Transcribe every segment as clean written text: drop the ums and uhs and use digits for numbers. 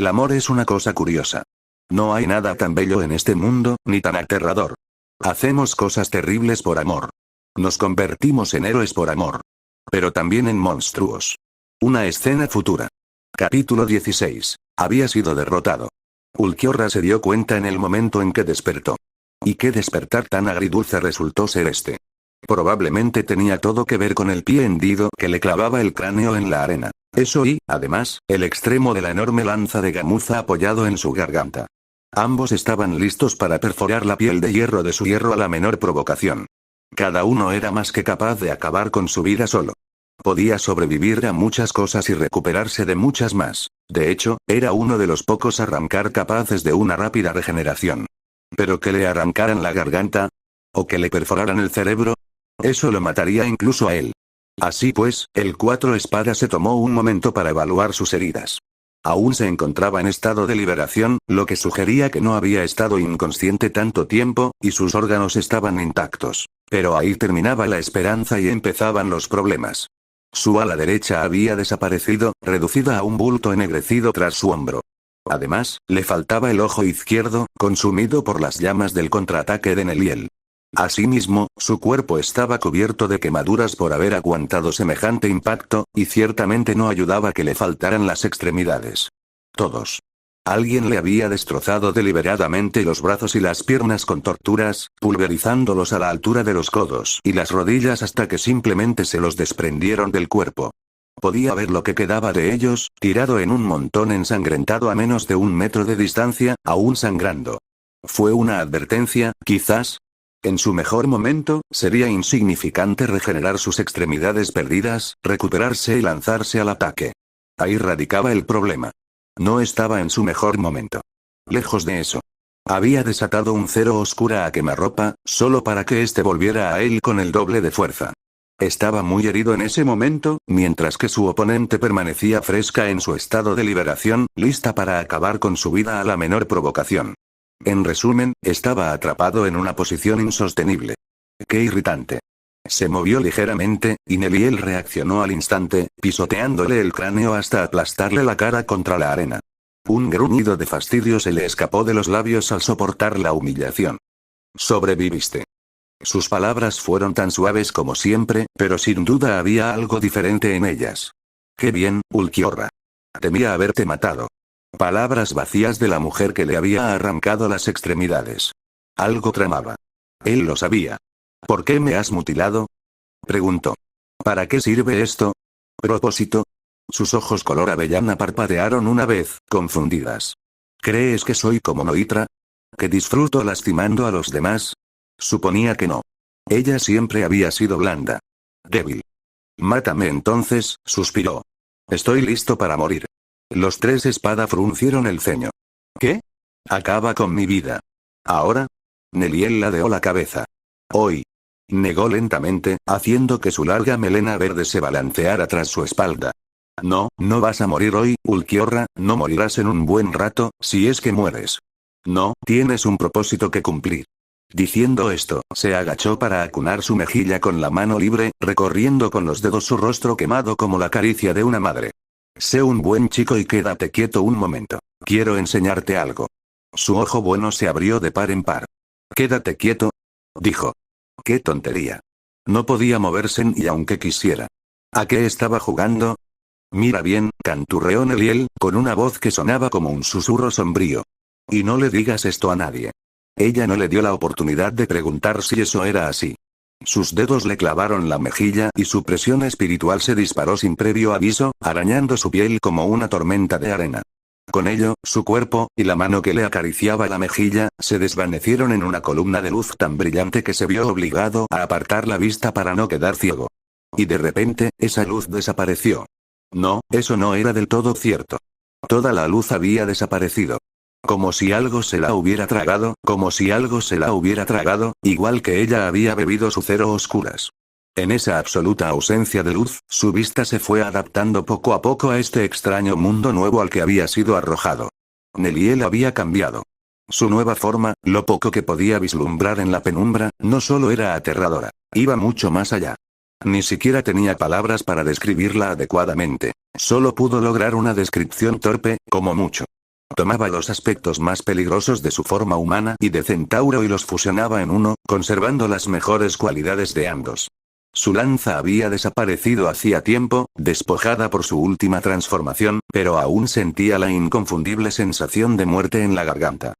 El amor es una cosa curiosa. No hay nada tan bello en este mundo, ni tan aterrador. Hacemos cosas terribles por amor. Nos convertimos en héroes por amor. Pero también en monstruos. Una escena futura. Capítulo 16. Había sido derrotado. Ulquiorra se dio cuenta en el momento en que despertó. ¿Y qué despertar tan agridulce resultó ser este? Probablemente tenía todo que ver con el pie hendido que le clavaba el cráneo en la arena. Eso y, además, el extremo de la enorme lanza de gamuza apoyado en su garganta. Ambos estaban listos para perforar la piel de hierro de su hierro a la menor provocación. Cada uno era más que capaz de acabar con su vida solo. Podía sobrevivir a muchas cosas y recuperarse de muchas más. De hecho, era uno de los pocos arrancar capaces de una rápida regeneración. Pero que le arrancaran la garganta, o que le perforaran el cerebro, eso lo mataría incluso a él. Así pues, el Cuatro Espadas se tomó un momento para evaluar sus heridas. Aún se encontraba en estado de liberación, lo que sugería que no había estado inconsciente tanto tiempo, y sus órganos estaban intactos. Pero ahí terminaba la esperanza y empezaban los problemas. Su ala derecha había desaparecido, reducida a un bulto ennegrecido tras su hombro. Además, le faltaba el ojo izquierdo, consumido por las llamas del contraataque de Neliel. Asimismo, su cuerpo estaba cubierto de quemaduras por haber aguantado semejante impacto, y ciertamente no ayudaba que le faltaran las extremidades. Todos. Alguien le había destrozado deliberadamente los brazos y las piernas con torturas, pulverizándolos a la altura de los codos y las rodillas hasta que simplemente se los desprendieron del cuerpo. Podía ver lo que quedaba de ellos, tirado en un montón ensangrentado a menos de 1 metro de distancia, aún sangrando. Fue una advertencia, quizás. En su mejor momento, sería insignificante regenerar sus extremidades perdidas, recuperarse y lanzarse al ataque. Ahí radicaba el problema. No estaba en su mejor momento. Lejos de eso. Había desatado un cero oscura a quemarropa, solo para que éste volviera a él con el doble de fuerza. Estaba muy herido en ese momento, mientras que su oponente permanecía fresca en su estado de liberación, lista para acabar con su vida a la menor provocación. En resumen, estaba atrapado en una posición insostenible. ¡Qué irritante! Se movió ligeramente, y Neliel reaccionó al instante, pisoteándole el cráneo hasta aplastarle la cara contra la arena. Un gruñido de fastidio se le escapó de los labios al soportar la humillación. «Sobreviviste». Sus palabras fueron tan suaves como siempre, pero sin duda había algo diferente en ellas. «Qué bien, Ulquiorra. Temía haberte matado». Palabras vacías de la mujer que le había arrancado las extremidades. Algo tramaba. Él lo sabía. ¿Por qué me has mutilado?, preguntó. ¿Para qué sirve esto? ¿Propósito? Sus ojos color avellana parpadearon una vez, confundidas. ¿Crees que soy como Noitra? ¿Que disfruto lastimando a los demás? Suponía que no. Ella siempre había sido blanda. Débil. Mátame entonces, suspiró. Estoy listo para morir. Los Tres Espada fruncieron el ceño. ¿Qué? Acaba con mi vida. ¿Ahora? Neliel ladeó la cabeza. Hoy. Negó lentamente, haciendo que su larga melena verde se balanceara tras su espalda. No, no vas a morir hoy, Ulquiorra, no morirás en un buen rato, si es que mueres. No, tienes un propósito que cumplir. Diciendo esto, se agachó para acunar su mejilla con la mano libre, recorriendo con los dedos su rostro quemado como la caricia de una madre. Sé un buen chico y quédate quieto un momento. Quiero enseñarte algo. Su ojo bueno se abrió de par en par. Quédate quieto, dijo. ¡Qué tontería! No podía moverse ni aunque quisiera. ¿A qué estaba jugando? Mira bien, canturreó Neliel, con una voz que sonaba como un susurro sombrío. Y no le digas esto a nadie. Ella no le dio la oportunidad de preguntar si eso era así. Sus dedos le clavaron la mejilla y su presión espiritual se disparó sin previo aviso, arañando su piel como una tormenta de arena. Con ello, su cuerpo, y la mano que le acariciaba la mejilla, se desvanecieron en una columna de luz tan brillante que se vio obligado a apartar la vista para no quedar ciego. Y de repente, esa luz desapareció. No, eso no era del todo cierto. Toda la luz había desaparecido. Como si algo se la hubiera tragado, igual que ella había bebido su cero oscuras. En esa absoluta ausencia de luz, su vista se fue adaptando poco a poco a este extraño mundo nuevo al que había sido arrojado. Neliel había cambiado. Su nueva forma, lo poco que podía vislumbrar en la penumbra, no solo era aterradora, iba mucho más allá. Ni siquiera tenía palabras para describirla adecuadamente. Solo pudo lograr una descripción torpe, como mucho. Tomaba los aspectos más peligrosos de su forma humana y de centauro y los fusionaba en uno, conservando las mejores cualidades de ambos. Su lanza había desaparecido hacía tiempo, despojada por su última transformación, pero aún sentía la inconfundible sensación de muerte en la garganta.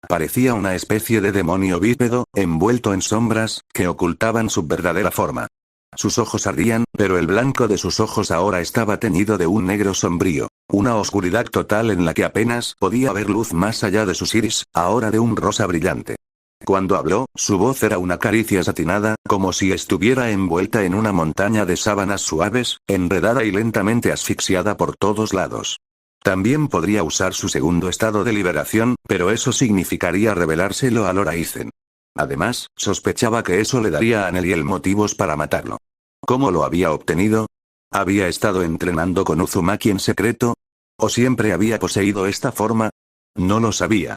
Parecía una especie de demonio bípedo, envuelto en sombras, que ocultaban su verdadera forma. Sus ojos ardían, pero el blanco de sus ojos ahora estaba teñido de un negro sombrío. Una oscuridad total en la que apenas podía ver luz más allá de sus iris, ahora de un rosa brillante. Cuando habló, su voz era una caricia satinada, como si estuviera envuelta en una montaña de sábanas suaves, enredada y lentamente asfixiada por todos lados. También podría usar su segundo estado de liberación, pero eso significaría revelárselo a Loraisen. Además, sospechaba que eso le daría a Neliel motivos para matarlo. ¿Cómo lo había obtenido? ¿Había estado entrenando con Uzumaki en secreto? ¿O siempre había poseído esta forma? No lo sabía.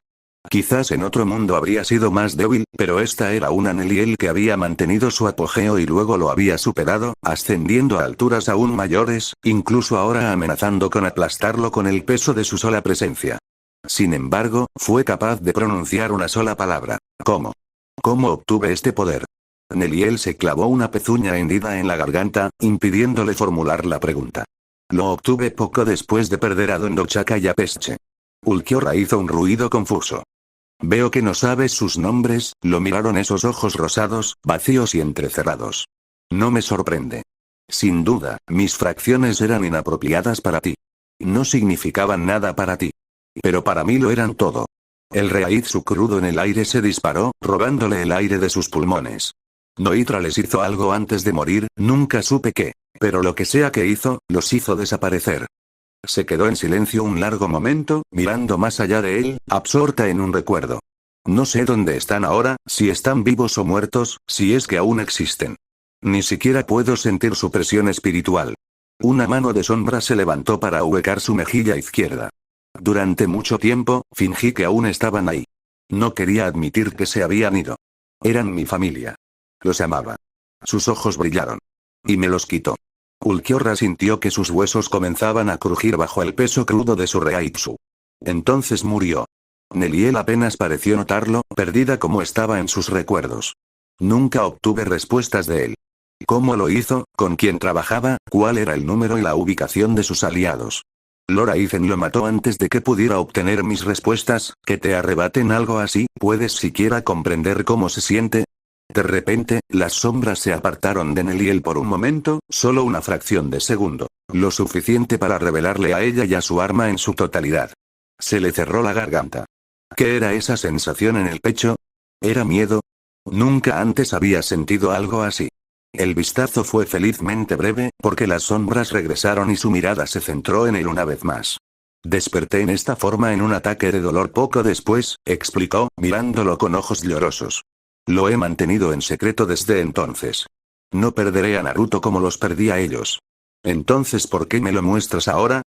Quizás en otro mundo habría sido más débil, pero esta era una Neliel que había mantenido su apogeo y luego lo había superado, ascendiendo a alturas aún mayores, incluso ahora amenazando con aplastarlo con el peso de su sola presencia. Sin embargo, fue capaz de pronunciar una sola palabra. ¿Cómo? ¿Cómo obtuve este poder? Neliel se clavó una pezuña hendida en la garganta, impidiéndole formular la pregunta. Lo obtuve poco después de perder a Don Dochaka y a Pesche. Ulquiorra hizo un ruido confuso. Veo que no sabes sus nombres, lo miraron esos ojos rosados, vacíos y entrecerrados. No me sorprende. Sin duda, mis fracciones eran inapropiadas para ti. No significaban nada para ti. Pero para mí lo eran todo. El Reaitsu crudo en el aire se disparó, robándole el aire de sus pulmones. Noitra les hizo algo antes de morir, nunca supe qué. Pero lo que sea que hizo, los hizo desaparecer. Se quedó en silencio un largo momento, mirando más allá de él, absorta en un recuerdo. No sé dónde están ahora, si están vivos o muertos, si es que aún existen. Ni siquiera puedo sentir su presión espiritual. Una mano de sombra se levantó para ahuecar su mejilla izquierda. Durante mucho tiempo, fingí que aún estaban ahí. No quería admitir que se habían ido. Eran mi familia. Los amaba. Sus ojos brillaron. Y me los quitó. Ulquiorra sintió que sus huesos comenzaban a crujir bajo el peso crudo de su Reaitsu. Entonces murió. Neliel apenas pareció notarlo, perdida como estaba en sus recuerdos. Nunca obtuve respuestas de él. ¿Cómo lo hizo? ¿Con quién trabajaba? ¿Cuál era el número y la ubicación de sus aliados? Loraisen lo mató antes de que pudiera obtener mis respuestas. ¿Que te arrebaten algo así? ¿Puedes siquiera comprender cómo se siente? De repente, las sombras se apartaron de Neliel por un momento, solo una fracción de segundo. Lo suficiente para revelarle a ella y a su arma en su totalidad. Se le cerró la garganta. ¿Qué era esa sensación en el pecho? ¿Era miedo? Nunca antes había sentido algo así. El vistazo fue felizmente breve, porque las sombras regresaron y su mirada se centró en él una vez más. Desperté en esta forma en un ataque de dolor poco después, explicó, mirándolo con ojos llorosos. Lo he mantenido en secreto desde entonces. No perderé a Naruto como los perdí a ellos. Entonces, ¿por qué me lo muestras ahora?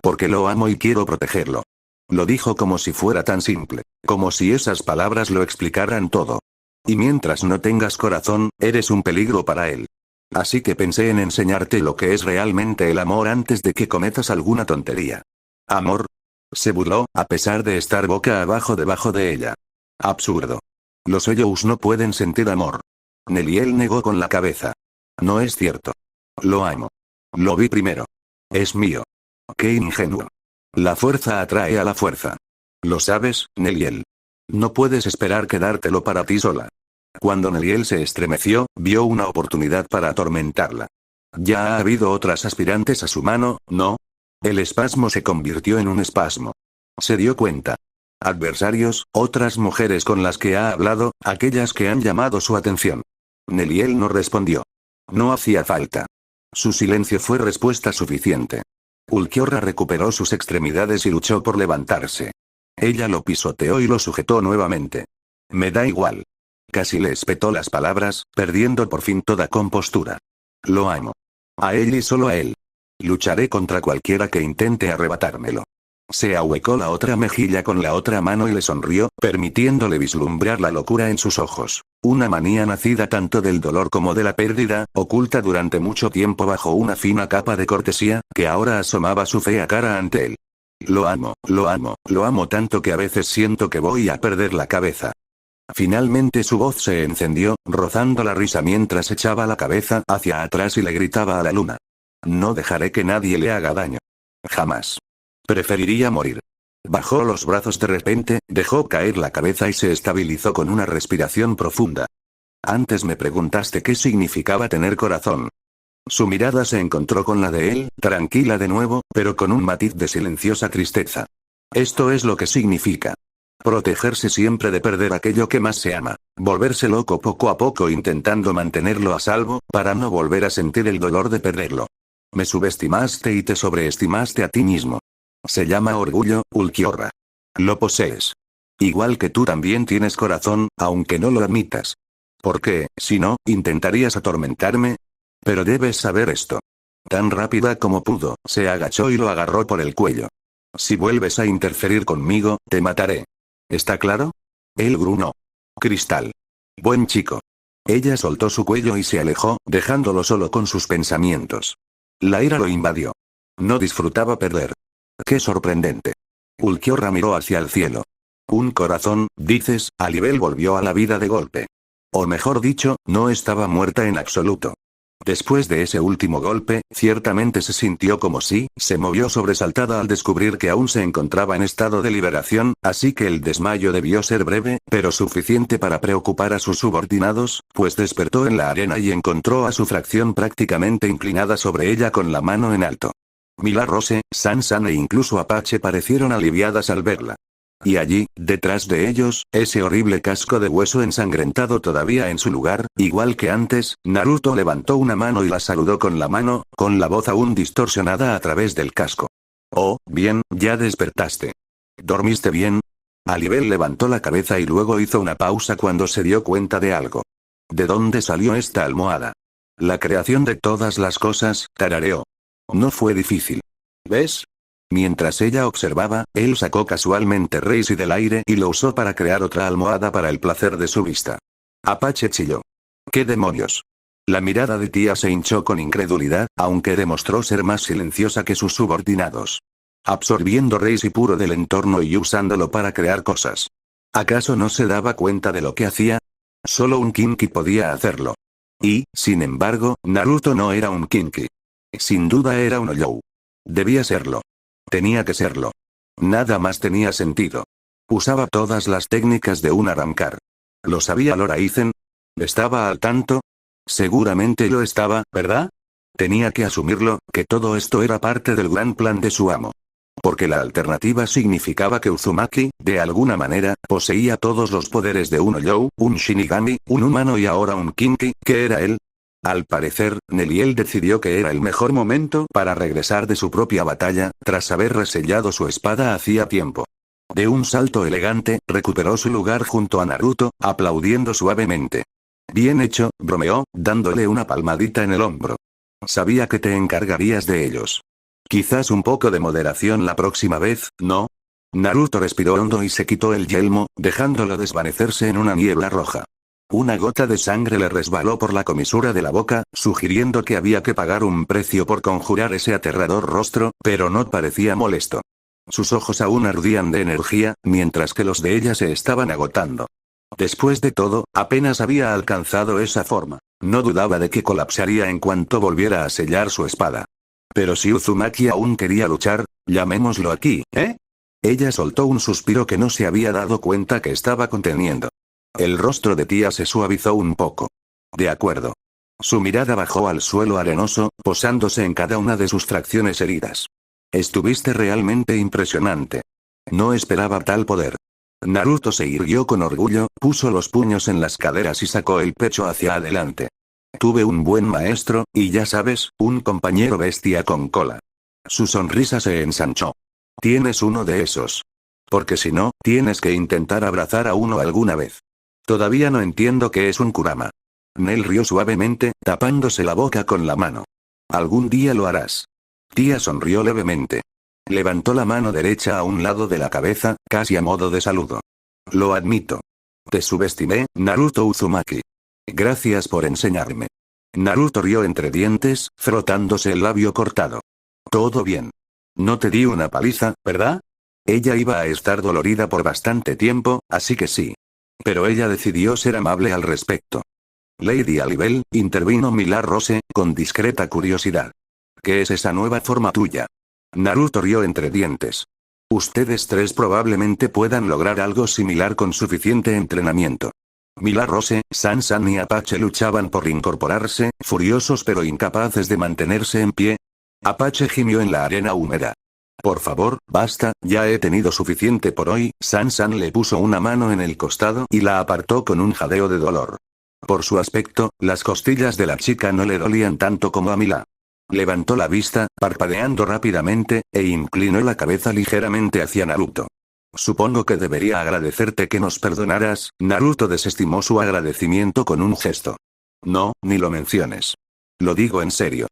Porque lo amo y quiero protegerlo. Lo dijo como si fuera tan simple, como si esas palabras lo explicaran todo. Y mientras no tengas corazón, eres un peligro para él. Así que pensé en enseñarte lo que es realmente el amor antes de que cometas alguna tontería. ¿Amor? Se burló, a pesar de estar boca abajo debajo de ella. Absurdo. Los Eiyous no pueden sentir amor. Neliel negó con la cabeza. No es cierto. Lo amo. Lo vi primero. Es mío. Qué ingenuo. La fuerza atrae a la fuerza. ¿Lo sabes, Neliel? No puedes esperar quedártelo para ti sola. Cuando Neliel se estremeció, vio una oportunidad para atormentarla. Ya ha habido otras aspirantes a su mano, ¿no? El espasmo se convirtió en un espasmo. Se dio cuenta. Adversarios, otras mujeres con las que ha hablado, aquellas que han llamado su atención. Neliel no respondió. No hacía falta. Su silencio fue respuesta suficiente. Ulquiorra recuperó sus extremidades y luchó por levantarse. Ella lo pisoteó y lo sujetó nuevamente. Me da igual. Casi le espetó las palabras, perdiendo por fin toda compostura. Lo amo. A él y solo a él. Lucharé contra cualquiera que intente arrebatármelo. Se ahuecó la otra mejilla con la otra mano y le sonrió, permitiéndole vislumbrar la locura en sus ojos. Una manía nacida tanto del dolor como de la pérdida, oculta durante mucho tiempo bajo una fina capa de cortesía, que ahora asomaba su fea cara ante él. Lo amo, lo amo tanto que a veces siento que voy a perder la cabeza. Finalmente su voz se encendió, rozando la risa mientras echaba la cabeza hacia atrás y le gritaba a la luna. No dejaré que nadie le haga daño. Jamás. Preferiría morir. Bajó los brazos de repente, dejó caer la cabeza y se estabilizó con una respiración profunda. Antes me preguntaste qué significaba tener corazón. Su mirada se encontró con la de él, tranquila de nuevo, pero con un matiz de silenciosa tristeza. Esto es lo que significa. Protegerse siempre de perder aquello que más se ama. Volverse loco poco a poco intentando mantenerlo a salvo, para no volver a sentir el dolor de perderlo. Me subestimaste y te sobreestimaste a ti mismo. Se llama orgullo, Ulquiorra. Lo posees. Igual que tú también tienes corazón, aunque no lo admitas. ¿Por qué, si no, intentarías atormentarme? Pero debes saber esto. Tan rápida como pudo, se agachó y lo agarró por el cuello. Si vuelves a interferir conmigo, te mataré. ¿Está claro? Él gruñó. Cristal. Buen chico. Ella soltó su cuello y se alejó, dejándolo solo con sus pensamientos. La ira lo invadió. No disfrutaba perder. ¡Qué sorprendente! Ulquiorra miró hacia el cielo. Un corazón, dices, Alibel volvió a la vida de golpe. O mejor dicho, no estaba muerta en absoluto. Después de ese último golpe, ciertamente se sintió como si, se movió sobresaltada al descubrir que aún se encontraba en estado de liberación, así que el desmayo debió ser breve, pero suficiente para preocupar a sus subordinados, pues despertó en la arena y encontró a su fracción prácticamente inclinada sobre ella con la mano en alto. Mila Rose, Sansan e incluso Apache parecieron aliviadas al verla. Y allí, detrás de ellos, ese horrible casco de hueso ensangrentado todavía en su lugar, igual que antes, Naruto levantó una mano y la saludó con la mano, con la voz aún distorsionada a través del casco. Oh, bien, ya despertaste. ¿Dormiste bien? Alibel levantó la cabeza y luego hizo una pausa cuando se dio cuenta de algo. ¿De dónde salió esta almohada? La creación de todas las cosas, tarareó. No fue difícil. ¿Ves? Mientras ella observaba, él sacó casualmente Reisi del aire y lo usó para crear otra almohada para el placer de su vista. Apache chilló. ¿Qué demonios? La mirada de tía se hinchó con incredulidad, aunque demostró ser más silenciosa que sus subordinados. Absorbiendo Reisi puro del entorno y usándolo para crear cosas. ¿Acaso no se daba cuenta de lo que hacía? Solo un Kinki podía hacerlo. Y, sin embargo, Naruto no era un Kinki. Sin duda era un Oyou. Debía serlo. Tenía que serlo. Nada más tenía sentido. Usaba todas las técnicas de un arrancar. ¿Lo sabía Lord Aizen? ¿Estaba al tanto? Seguramente lo estaba, ¿verdad? Tenía que asumirlo, que todo esto era parte del gran plan de su amo. Porque la alternativa significaba que Uzumaki, de alguna manera, poseía todos los poderes de un Oyou, un Shinigami, un humano y ahora un Kinki, que era él. Al parecer, Neliel decidió que era el mejor momento para regresar de su propia batalla, tras haber resellado su espada hacía tiempo. De un salto elegante, recuperó su lugar junto a Naruto, aplaudiendo suavemente. Bien hecho, bromeó, dándole una palmadita en el hombro. Sabía que te encargarías de ellos. Quizás un poco de moderación la próxima vez, ¿no? Naruto respiró hondo y se quitó el yelmo, dejándolo desvanecerse en una niebla roja. Una gota de sangre le resbaló por la comisura de la boca, sugiriendo que había que pagar un precio por conjurar ese aterrador rostro, pero no parecía molesto. Sus ojos aún ardían de energía, mientras que los de ella se estaban agotando. Después de todo, apenas había alcanzado esa forma. No dudaba de que colapsaría en cuanto volviera a sellar su espada. Pero si Uzumaki aún quería luchar, llamémoslo aquí, ¿eh? Ella soltó un suspiro que no se había dado cuenta que estaba conteniendo. El rostro de tía se suavizó un poco. De acuerdo. Su mirada bajó al suelo arenoso, posándose en cada una de sus fracciones heridas. Estuviste realmente impresionante. No esperaba tal poder. Naruto se irguió con orgullo, puso los puños en las caderas y sacó el pecho hacia adelante. Tuve un buen maestro, y ya sabes, un compañero bestia con cola. Su sonrisa se ensanchó. Tienes uno de esos. Porque si no, tienes que intentar abrazar a uno alguna vez. Todavía no entiendo qué es un Kurama. Nel rió suavemente, tapándose la boca con la mano. Algún día lo harás. Tía sonrió levemente. Levantó la mano derecha a un lado de la cabeza, casi a modo de saludo. Lo admito. Te subestimé, Naruto Uzumaki. Gracias por enseñarme. Naruto rió entre dientes, frotándose el labio cortado. Todo bien. No te di una paliza, ¿verdad? Ella iba a estar dolorida por bastante tiempo, así que sí. Pero ella decidió ser amable al respecto. Lady Alibel, intervino Millar Rose, con discreta curiosidad. ¿Qué es esa nueva forma tuya? Naruto rió entre dientes. Ustedes tres probablemente puedan lograr algo similar con suficiente entrenamiento. Millar Rose, Sansan y Apache luchaban por incorporarse, furiosos pero incapaces de mantenerse en pie. Apache gimió en la arena húmeda. Por favor, basta, ya he tenido suficiente por hoy. Sansan le puso una mano en el costado y la apartó con un jadeo de dolor. Por su aspecto, las costillas de la chica no le dolían tanto como a Mila. Levantó la vista, parpadeando rápidamente, e inclinó la cabeza ligeramente hacia Naruto. Supongo que debería agradecerte que nos perdonaras. Naruto desestimó su agradecimiento con un gesto. No, ni lo menciones. Lo digo en serio.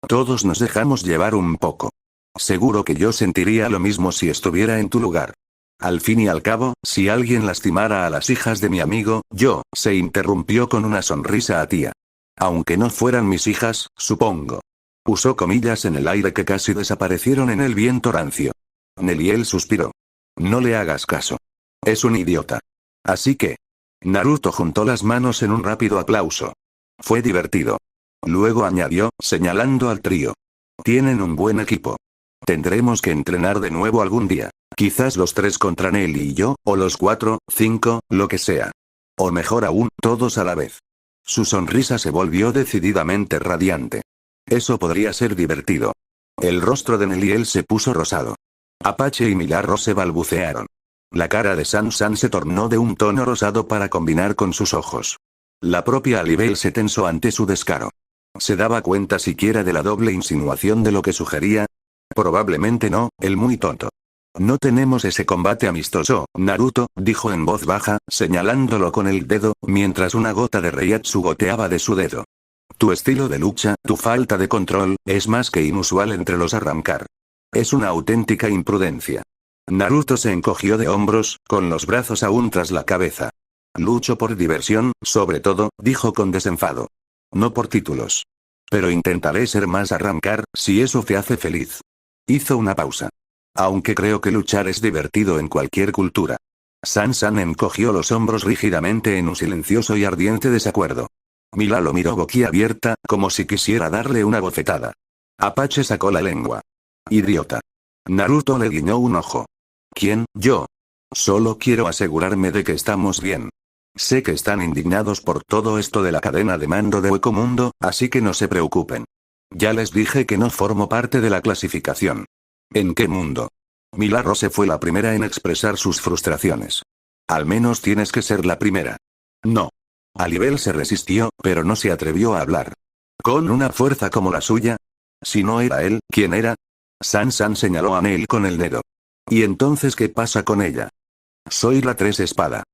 Todos nos dejamos llevar un poco. Seguro que yo sentiría lo mismo si estuviera en tu lugar. Al fin y al cabo, si alguien lastimara a las hijas de mi amigo, yo, se interrumpió con una sonrisa a tía. Aunque no fueran mis hijas, supongo. Usó comillas en el aire que casi desaparecieron en el viento rancio. Neliel suspiró. No le hagas caso. Es un idiota. Así que. Naruto juntó las manos en un rápido aplauso. Fue divertido. Luego añadió, señalando al trío. Tienen un buen equipo. Tendremos que entrenar de nuevo algún día. Quizás los tres contra Nelly y yo, o los 4, 5, lo que sea. O mejor aún, todos a la vez. Su sonrisa se volvió decididamente radiante. Eso podría ser divertido. El rostro de Neliel se puso rosado. Apache y Millar Rose balbucearon. La cara de Sansan se tornó de un tono rosado para combinar con sus ojos. La propia Alibel se tensó ante su descaro. ¿Se daba cuenta siquiera de la doble insinuación de lo que sugería? Probablemente no, el muy tonto. No tenemos ese combate amistoso, Naruto, dijo en voz baja, señalándolo con el dedo, mientras una gota de Reiatsu goteaba de su dedo. Tu estilo de lucha, tu falta de control, es más que inusual entre los arrancar. Es una auténtica imprudencia. Naruto se encogió de hombros, con los brazos aún tras la cabeza. Lucho por diversión, sobre todo, dijo con desenfado. No por títulos. Pero intentaré ser más arrancar, si eso te hace feliz. Hizo una pausa. Aunque creo que luchar es divertido en cualquier cultura. Sansan encogió los hombros rígidamente en un silencioso y ardiente desacuerdo. Mila lo miró boquiabierta, como si quisiera darle una bofetada. Apache sacó la lengua. Idiota. Naruto le guiñó un ojo. ¿Quién? Yo. Solo quiero asegurarme de que estamos bien. Sé que están indignados por todo esto de la cadena de mando de Hueco Mundo, así que no se preocupen. Ya les dije que no formo parte de la clasificación. ¿En qué mundo? Millar Rose fue la primera en expresar sus frustraciones. Al menos tienes que ser la primera. No. Alibel se resistió, pero no se atrevió a hablar. ¿Con una fuerza como la suya? Si no era él, ¿quién era? Sansan señaló a Neil con el dedo. ¿Y entonces qué pasa con ella? Soy la tres espada.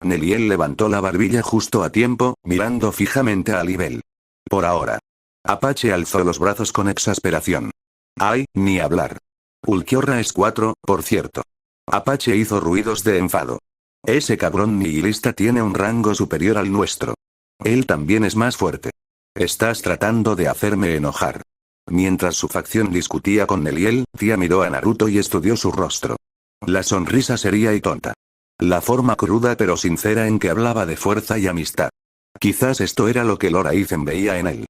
Neliel levantó la barbilla justo a tiempo, mirando fijamente a Alibel. Por ahora. Apache alzó los brazos con exasperación. Ay, ni hablar. Ulquiorra es 4, por cierto. Apache hizo ruidos de enfado. Ese cabrón nihilista tiene un rango superior al nuestro. Él también es más fuerte. Estás tratando de hacerme enojar. Mientras su facción discutía con Neliel, Tía miró a Naruto y estudió su rostro. La sonrisa seria y tonta. La forma cruda pero sincera en que hablaba de fuerza y amistad. Quizás esto era lo que Lora Aizen veía en él.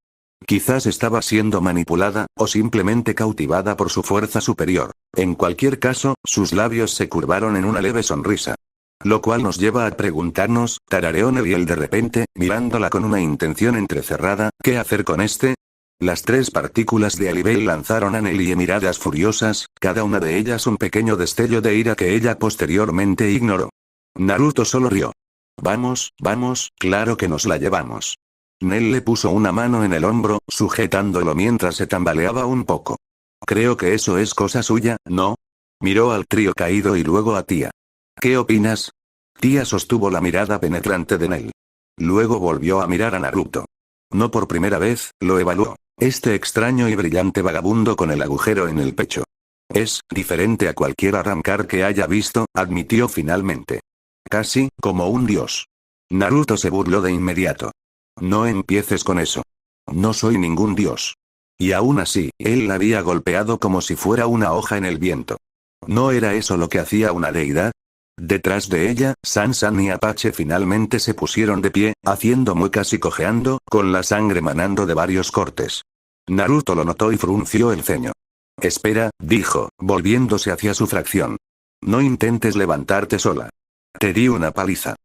Quizás estaba siendo manipulada, o simplemente cautivada por su fuerza superior. En cualquier caso, sus labios se curvaron en una leve sonrisa. Lo cual nos lleva a preguntarnos, tarareó Neliel de repente, mirándola con una intención entrecerrada, ¿qué hacer con este? Las tres partículas de Alibel lanzaron a Nelly miradas furiosas, cada una de ellas un pequeño destello de ira que ella posteriormente ignoró. Naruto solo rió. Vamos, vamos, claro que nos la llevamos. Nell le puso una mano en el hombro, sujetándolo mientras se tambaleaba un poco. Creo que eso es cosa suya, ¿no? Miró al trío caído y luego a Tía. ¿Qué opinas? Tía sostuvo la mirada penetrante de Nell. Luego volvió a mirar a Naruto. No por primera vez, lo evaluó. Este extraño y brillante vagabundo con el agujero en el pecho. Es diferente a cualquier arrancar que haya visto, admitió finalmente. Casi, como un dios. Naruto se burló de inmediato. No empieces con eso. No soy ningún dios. Y aún así, él la había golpeado como si fuera una hoja en el viento. ¿No era eso lo que hacía una deidad? Detrás de ella, Sansan y Apache finalmente se pusieron de pie, haciendo muecas y cojeando, con la sangre manando de varios cortes. Naruto lo notó y frunció el ceño. Espera, dijo, volviéndose hacia su fracción. No intentes levantarte sola. Te di una paliza.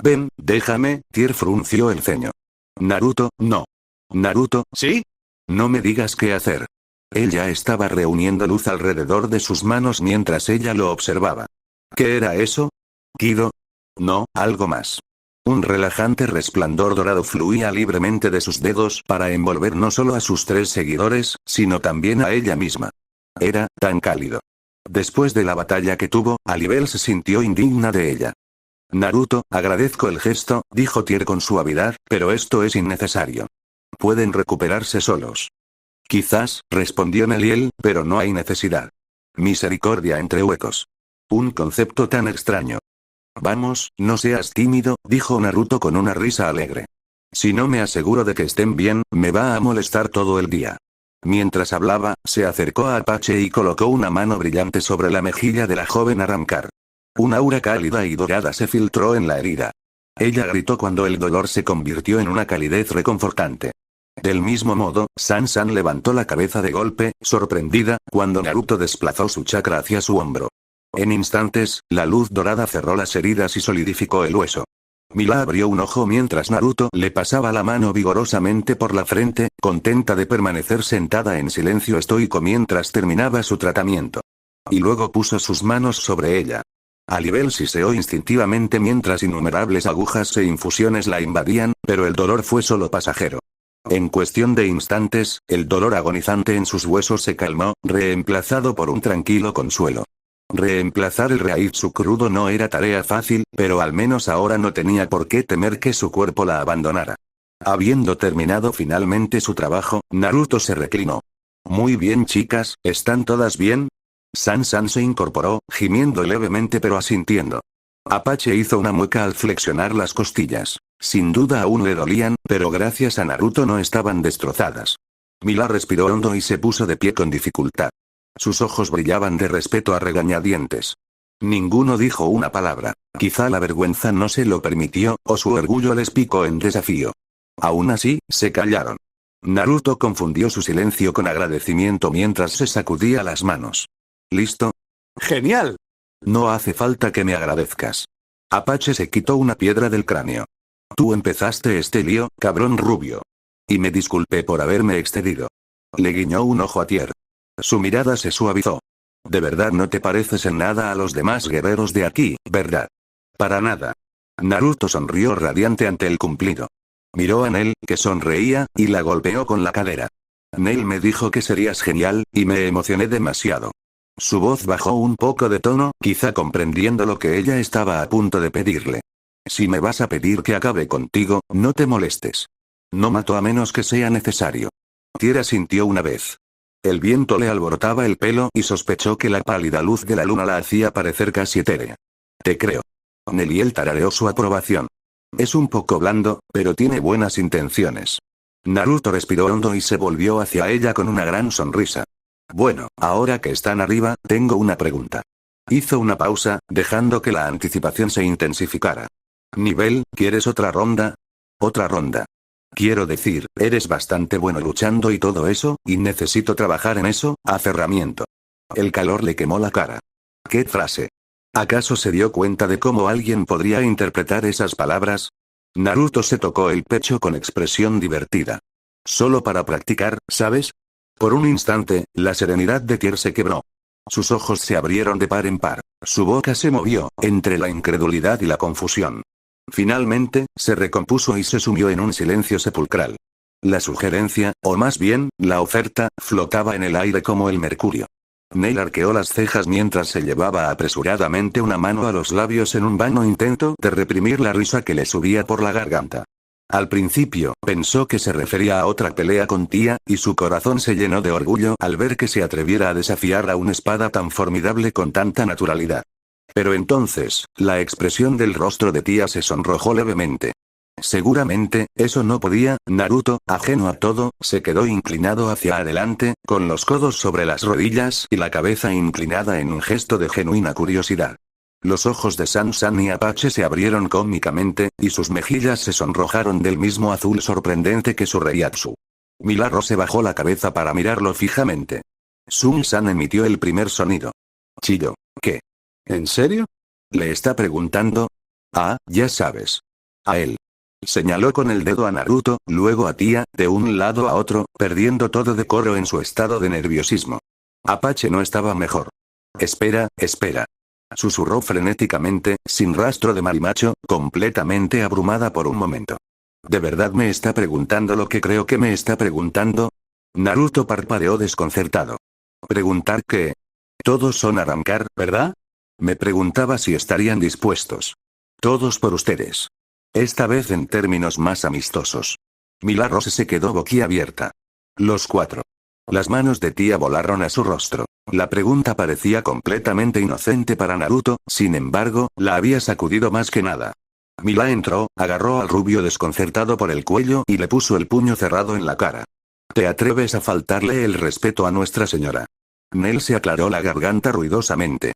Ven, déjame, Tyr frunció el ceño. Naruto, no. Naruto, ¿sí? No me digas qué hacer. Él ya estaba reuniendo luz alrededor de sus manos mientras ella lo observaba. ¿Qué era eso? ¿Kido? No, algo más. Un relajante resplandor dorado fluía libremente de sus dedos para envolver no solo a sus 3 seguidores, sino también a ella misma. Era tan cálido. Después de la batalla que tuvo, Alibel se sintió indigna de ella. Naruto, agradezco el gesto, dijo Tyr con suavidad, pero esto es innecesario. Pueden recuperarse solos. Quizás, respondió Neliel, pero no hay necesidad. Misericordia entre huecos. Un concepto tan extraño. Vamos, no seas tímido, dijo Naruto con una risa alegre. Si no me aseguro de que estén bien, me va a molestar todo el día. Mientras hablaba, se acercó a Apache y colocó una mano brillante sobre la mejilla de la joven Arrancar. Un aura cálida y dorada se filtró en la herida. Ella gritó cuando el dolor se convirtió en una calidez reconfortante. Del mismo modo, Sansan levantó la cabeza de golpe, sorprendida, cuando Naruto desplazó su chakra hacia su hombro. En instantes, la luz dorada cerró las heridas y solidificó el hueso. Mila abrió un ojo mientras Naruto le pasaba la mano vigorosamente por la frente, contenta de permanecer sentada en silencio estoico mientras terminaba su tratamiento. Y luego puso sus manos sobre ella. Alibel siseó instintivamente mientras innumerables agujas e infusiones la invadían, pero el dolor fue solo pasajero. En cuestión de instantes, el dolor agonizante en sus huesos se calmó, reemplazado por un tranquilo consuelo. Reemplazar el Raitsu crudo no era tarea fácil, pero al menos ahora no tenía por qué temer que su cuerpo la abandonara. Habiendo terminado finalmente su trabajo, Naruto se reclinó. Muy bien chicas, ¿están todas bien? Sansan se incorporó, gimiendo levemente pero asintiendo. Apache hizo una mueca al flexionar las costillas. Sin duda aún le dolían, pero gracias a Naruto no estaban destrozadas. Mila respiró hondo y se puso de pie con dificultad. Sus ojos brillaban de respeto a regañadientes. Ninguno dijo una palabra. Quizá la vergüenza no se lo permitió, o su orgullo les picó en desafío. Aún así, se callaron. Naruto confundió su silencio con agradecimiento mientras se sacudía las manos. ¿Listo? ¡Genial! No hace falta que me agradezcas. Apache se quitó una piedra del cráneo. Tú empezaste este lío, cabrón rubio. Y me disculpé por haberme excedido. Le guiñó un ojo a Tyr. Su mirada se suavizó. De verdad no te pareces en nada a los demás guerreros de aquí, ¿verdad? Para nada. Naruto sonrió radiante ante el cumplido. Miró a Nel, que sonreía, y la golpeó con la cadera. Nel me dijo que serías genial, y me emocioné demasiado. Su voz bajó un poco de tono, quizá comprendiendo lo que ella estaba a punto de pedirle. Si me vas a pedir que acabe contigo, no te molestes. No mato a menos que sea necesario. Tyr asintió una vez. El viento le alborotaba el pelo y sospechó que la pálida luz de la luna la hacía parecer casi etérea. Te creo. Neliel tarareó su aprobación. Es un poco blando, pero tiene buenas intenciones. Naruto respiró hondo y se volvió hacia ella con una gran sonrisa. Bueno, ahora que están arriba, tengo una pregunta. Hizo una pausa, dejando que la anticipación se intensificara. Nivel, ¿quieres otra ronda? Otra ronda. Quiero decir, eres bastante bueno luchando y todo eso, y necesito trabajar en eso, aferramiento. El calor le quemó la cara. ¿Qué frase? ¿Acaso se dio cuenta de cómo alguien podría interpretar esas palabras? Naruto se tocó el pecho con expresión divertida. Solo para practicar, ¿sabes? Por un instante, la serenidad de Tyr se quebró. Sus ojos se abrieron de par en par. Su boca se movió, entre la incredulidad y la confusión. Finalmente, se recompuso y se sumió en un silencio sepulcral. La sugerencia, o más bien, la oferta, flotaba en el aire como el mercurio. Nel arqueó las cejas mientras se llevaba apresuradamente una mano a los labios en un vano intento de reprimir la risa que le subía por la garganta. Al principio, pensó que se refería a otra pelea con Tía, y su corazón se llenó de orgullo al ver que se atreviera a desafiar a una espada tan formidable con tanta naturalidad. Pero entonces, la expresión del rostro de Tía se sonrojó levemente. Seguramente, eso no podía. Naruto, ajeno a todo, se quedó inclinado hacia adelante, con los codos sobre las rodillas y la cabeza inclinada en un gesto de genuina curiosidad. Los ojos de Sansan y Apache se abrieron cómicamente, y sus mejillas se sonrojaron del mismo azul sorprendente que su Reiatsu. Milagro se bajó la cabeza para mirarlo fijamente. Sun-san emitió el primer sonido. Chilló. ¿Qué? ¿En serio? Le está preguntando. Ah, ya sabes. A él. Señaló con el dedo a Naruto, luego a Tía, de un lado a otro, perdiendo todo decoro en su estado de nerviosismo. Apache no estaba mejor. Espera, espera. Susurró frenéticamente, sin rastro de marimacho, completamente abrumada por un momento. ¿De verdad me está preguntando lo que creo que me está preguntando? Naruto parpadeó desconcertado. ¿Preguntar qué? Todos son arrancar, ¿verdad? Me preguntaba si estarían dispuestos. Todos por ustedes. Esta vez en términos más amistosos. Milagro se quedó boquiabierta. Los cuatro. Las manos de Tía volaron a su rostro. La pregunta parecía completamente inocente para Naruto, sin embargo, la había sacudido más que nada. Mila entró, agarró al rubio desconcertado por el cuello y le puso el puño cerrado en la cara. ¿Te atreves a faltarle el respeto a Nuestra Señora? Nel se aclaró la garganta ruidosamente.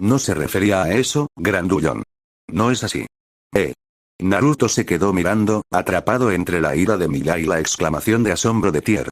No se refería a eso, grandullón. No es así. Naruto se quedó mirando, atrapado entre la ira de Mila y la exclamación de asombro de Tier.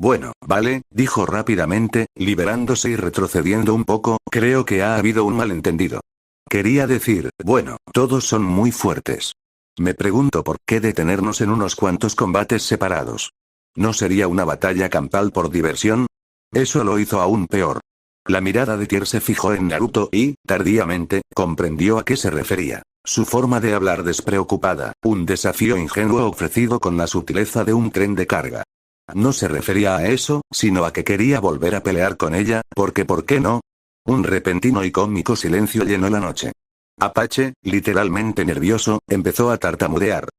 Bueno, vale, dijo rápidamente, liberándose y retrocediendo un poco, creo que ha habido un malentendido. Quería decir, bueno, todos son muy fuertes. Me pregunto por qué detenernos en unos cuantos combates separados. ¿No sería una batalla campal por diversión? Eso lo hizo aún peor. La mirada de Tier se fijó en Naruto y, tardíamente, comprendió a qué se refería. Su forma de hablar despreocupada, un desafío ingenuo ofrecido con la sutileza de un tren de carga. No se refería a eso, sino a que quería volver a pelear con ella, porque ¿por qué no? Un repentino y cómico silencio llenó la noche. Apache, literalmente nervioso, empezó a tartamudear.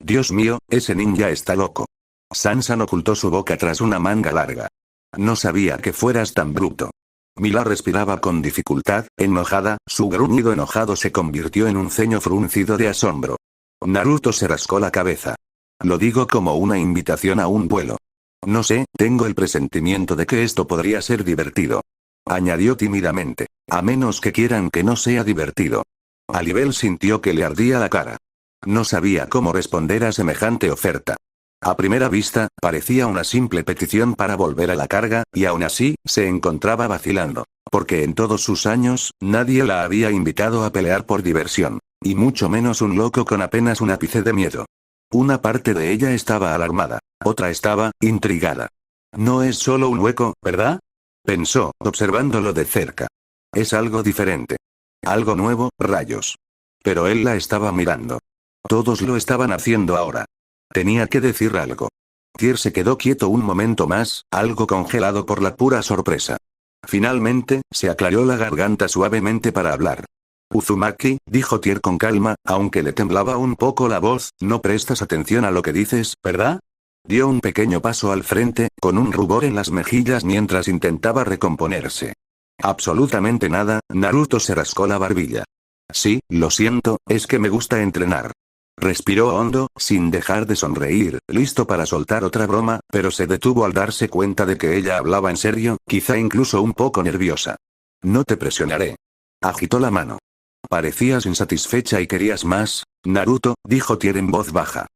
Dios mío, ese ninja está loco. Sansan ocultó su boca tras una manga larga. No sabía que fueras tan bruto. Mila respiraba con dificultad, enojada, su gruñido enojado se convirtió en un ceño fruncido de asombro. Naruto se rascó la cabeza. Lo digo como una invitación a un vuelo. No sé, tengo el presentimiento de que esto podría ser divertido. Añadió tímidamente. A menos que quieran que no sea divertido. Alibel sintió que le ardía la cara. No sabía cómo responder a semejante oferta. A primera vista, parecía una simple petición para volver a la carga, y aún así, se encontraba vacilando. Porque en todos sus años, nadie la había invitado a pelear por diversión. Y mucho menos un loco con apenas un ápice de miedo. Una parte de ella estaba alarmada. Otra estaba, intrigada. No es solo un hueco, ¿verdad? Pensó, observándolo de cerca. Es algo diferente. Algo nuevo, rayos. Pero él la estaba mirando. Todos lo estaban haciendo ahora. Tenía que decir algo. Tier se quedó quieto un momento más, algo congelado por la pura sorpresa. Finalmente, se aclaró la garganta suavemente para hablar. Uzumaki, dijo Tier con calma, aunque le temblaba un poco la voz, no prestas atención a lo que dices, ¿verdad? Dio un pequeño paso al frente, con un rubor en las mejillas mientras intentaba recomponerse. Absolutamente nada, Naruto se rascó la barbilla. Sí, lo siento, es que me gusta entrenar. Respiró hondo, sin dejar de sonreír, listo para soltar otra broma, pero se detuvo al darse cuenta de que ella hablaba en serio, quizá incluso un poco nerviosa. No te presionaré. Agitó la mano. Parecías insatisfecha y querías más, Naruto, dijo Tier en voz baja.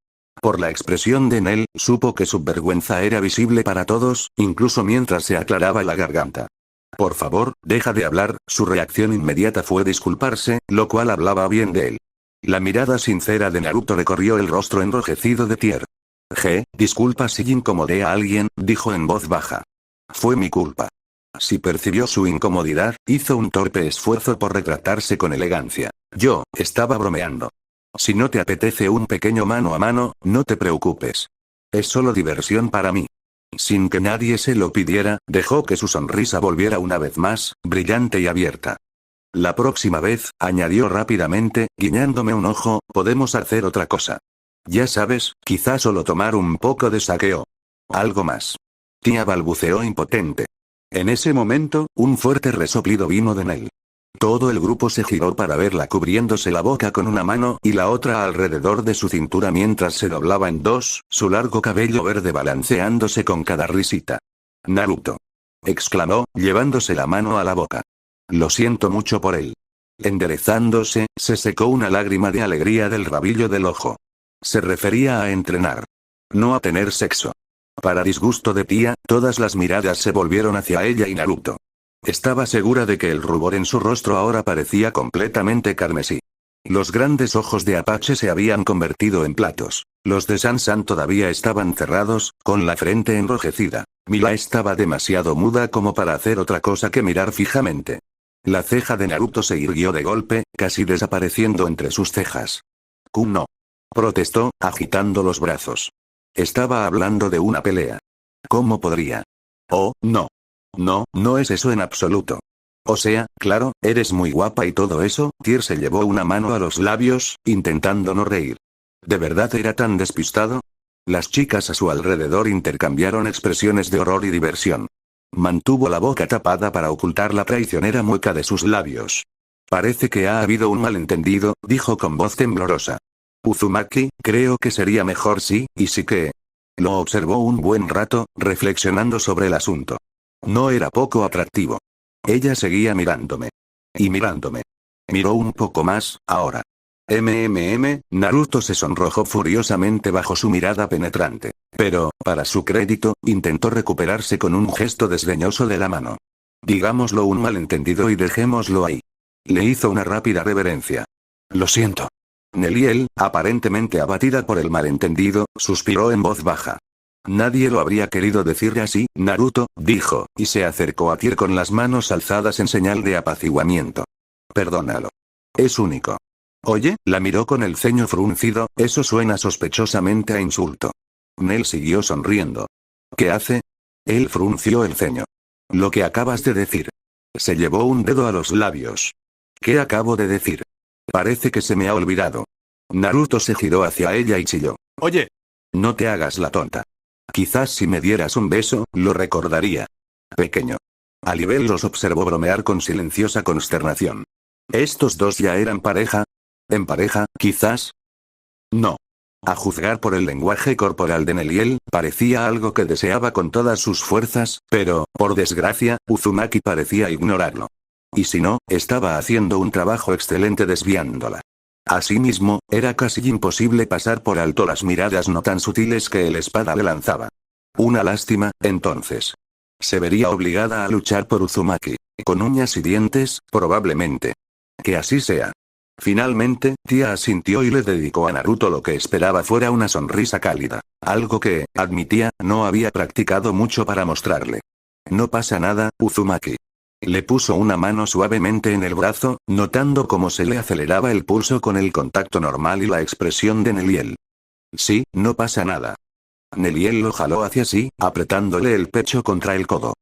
Por la expresión de Nel, supo que su vergüenza era visible para todos, incluso mientras se aclaraba la garganta. Por favor, deja de hablar, su reacción inmediata fue disculparse, lo cual hablaba bien de él. La mirada sincera de Naruto recorrió el rostro enrojecido de Tier. Disculpa si incomodé a alguien, dijo en voz baja. Fue mi culpa. Si percibió su incomodidad, hizo un torpe esfuerzo por retratarse con elegancia. Yo, estaba bromeando. Si no te apetece un pequeño mano a mano, no te preocupes. Es solo diversión para mí. Sin que nadie se lo pidiera, dejó que su sonrisa volviera una vez más, brillante y abierta. La próxima vez, añadió rápidamente, guiñándome un ojo, podemos hacer otra cosa. Ya sabes, quizá solo tomar un poco de saqueo. Algo más. Tía balbuceó impotente. En ese momento, un fuerte resoplido vino de Nel. Todo el grupo se giró para verla cubriéndose la boca con una mano y la otra alrededor de su cintura mientras se doblaba en dos, su largo cabello verde balanceándose con cada risita. Naruto. Exclamó, llevándose la mano a la boca. Lo siento mucho por él. Enderezándose, se secó una lágrima de alegría del rabillo del ojo. Se refería a entrenar. No a tener sexo. Para disgusto de Tía, todas las miradas se volvieron hacia ella y Naruto. Estaba segura de que el rubor en su rostro ahora parecía completamente carmesí. Los grandes ojos de Apache se habían convertido en platos. Los de Sansan todavía estaban cerrados, con la frente enrojecida. Mila estaba demasiado muda como para hacer otra cosa que mirar fijamente. La ceja de Naruto se irguió de golpe, casi desapareciendo entre sus cejas. No. Protestó, agitando los brazos. Estaba hablando de una pelea. ¿Cómo podría? Oh, no. No, no es eso en absoluto. O sea, claro, eres muy guapa y todo eso. Tyr se llevó una mano a los labios, intentando no reír. ¿De verdad era tan despistado? Las chicas a su alrededor intercambiaron expresiones de horror y diversión. Mantuvo la boca tapada para ocultar la traicionera mueca de sus labios. Parece que ha habido un malentendido, dijo con voz temblorosa. Uzumaki, creo que sería mejor sí, y sí que... Lo observó un buen rato, reflexionando sobre el asunto. No era poco atractivo. Ella seguía mirándome. Y mirándome. Miró un poco más, ahora. Naruto se sonrojó furiosamente bajo su mirada penetrante. Pero, para su crédito, intentó recuperarse con un gesto desdeñoso de la mano. Digámoslo un malentendido y dejémoslo ahí. Le hizo una rápida reverencia. Lo siento. Neliel, aparentemente abatida por el malentendido, suspiró en voz baja. Nadie lo habría querido decir así, Naruto, dijo, y se acercó a Tyr con las manos alzadas en señal de apaciguamiento. Perdónalo. Es único. Oye, la miró con el ceño fruncido, eso suena sospechosamente a insulto. Nel siguió sonriendo. ¿Qué hace? Él frunció el ceño. Lo que acabas de decir. Se llevó un dedo a los labios. ¿Qué acabo de decir? Parece que se me ha olvidado. Naruto se giró hacia ella y chilló. Oye. No te hagas la tonta. Quizás si me dieras un beso, lo recordaría. Pequeño. Alibel los observó bromear con silenciosa consternación. ¿Estos dos ya eran pareja? ¿En pareja, quizás? No. A juzgar por el lenguaje corporal de Neliel, parecía algo que deseaba con todas sus fuerzas, pero, por desgracia, Uzumaki parecía ignorarlo. Y si no, estaba haciendo un trabajo excelente desviándola. Asimismo, era casi imposible pasar por alto las miradas no tan sutiles que el espada le lanzaba. Una lástima, entonces. Se vería obligada a luchar por Uzumaki. Con uñas y dientes, probablemente. Que así sea. Finalmente, Tía asintió y le dedicó a Naruto lo que esperaba fuera una sonrisa cálida. Algo que, admitía, no había practicado mucho para mostrarle. No pasa nada, Uzumaki. Le puso una mano suavemente en el brazo, notando cómo se le aceleraba el pulso con el contacto normal y la expresión de Neliel. Sí, no pasa nada. Neliel lo jaló hacia sí, apretándole el pecho contra el codo.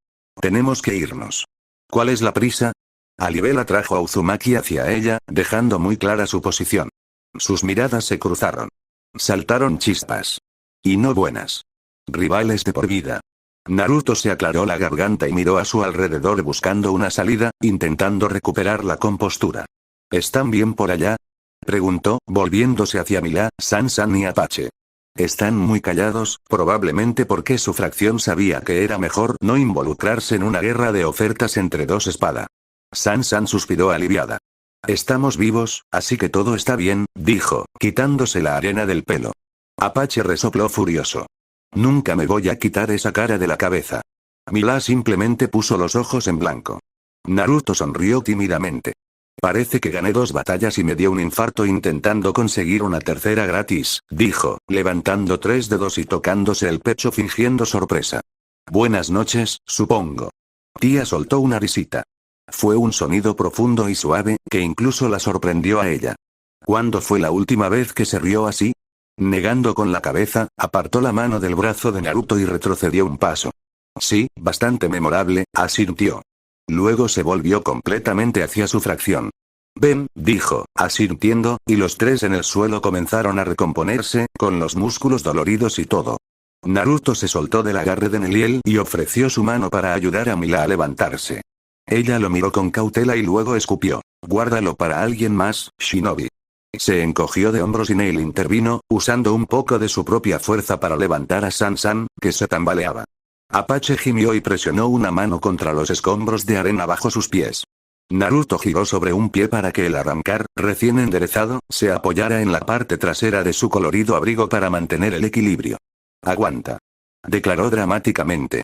Tenemos que irnos. ¿Cuál es la prisa? Alibel atrajo a Uzumaki hacia ella, dejando muy clara su posición. Sus miradas se cruzaron. Saltaron chispas. Y no buenas. Rivales de por vida. Naruto se aclaró la garganta y miró a su alrededor buscando una salida, intentando recuperar la compostura. ¿Están bien por allá? Preguntó, volviéndose hacia Mila, Sansan y Apache. Están muy callados, probablemente porque su fracción sabía que era mejor no involucrarse en una guerra de ofertas entre dos espadas. Sansan suspiró aliviada. Estamos vivos, así que todo está bien, dijo, quitándose la arena del pelo. Apache resopló furioso. Nunca me voy a quitar esa cara de la cabeza. Mila simplemente puso los ojos en blanco. Naruto sonrió tímidamente. Parece que gané 2 batallas y me dio un infarto intentando conseguir una tercera gratis, dijo, levantando 3 dedos y tocándose el pecho fingiendo sorpresa. Buenas noches, supongo. Tía soltó una risita. Fue un sonido profundo y suave, que incluso la sorprendió a ella. ¿Cuándo fue la última vez que se rió así? Negando con la cabeza, apartó la mano del brazo de Naruto y retrocedió un paso. Sí, bastante memorable, asintió. Luego se volvió completamente hacia su fracción. Ven, dijo, asintiendo, y los 3 en el suelo comenzaron a recomponerse, con los músculos doloridos y todo. Naruto se soltó del agarre de Neliel y ofreció su mano para ayudar a Mila a levantarse. Ella lo miró con cautela y luego escupió. Guárdalo para alguien más, Shinobi. Se encogió de hombros y Neil intervino, usando un poco de su propia fuerza para levantar a San, que se tambaleaba. Apache gimió y presionó una mano contra los escombros de arena bajo sus pies. Naruto giró sobre un pie para que el arrancar, recién enderezado, se apoyara en la parte trasera de su colorido abrigo para mantener el equilibrio. Aguanta. Declaró dramáticamente.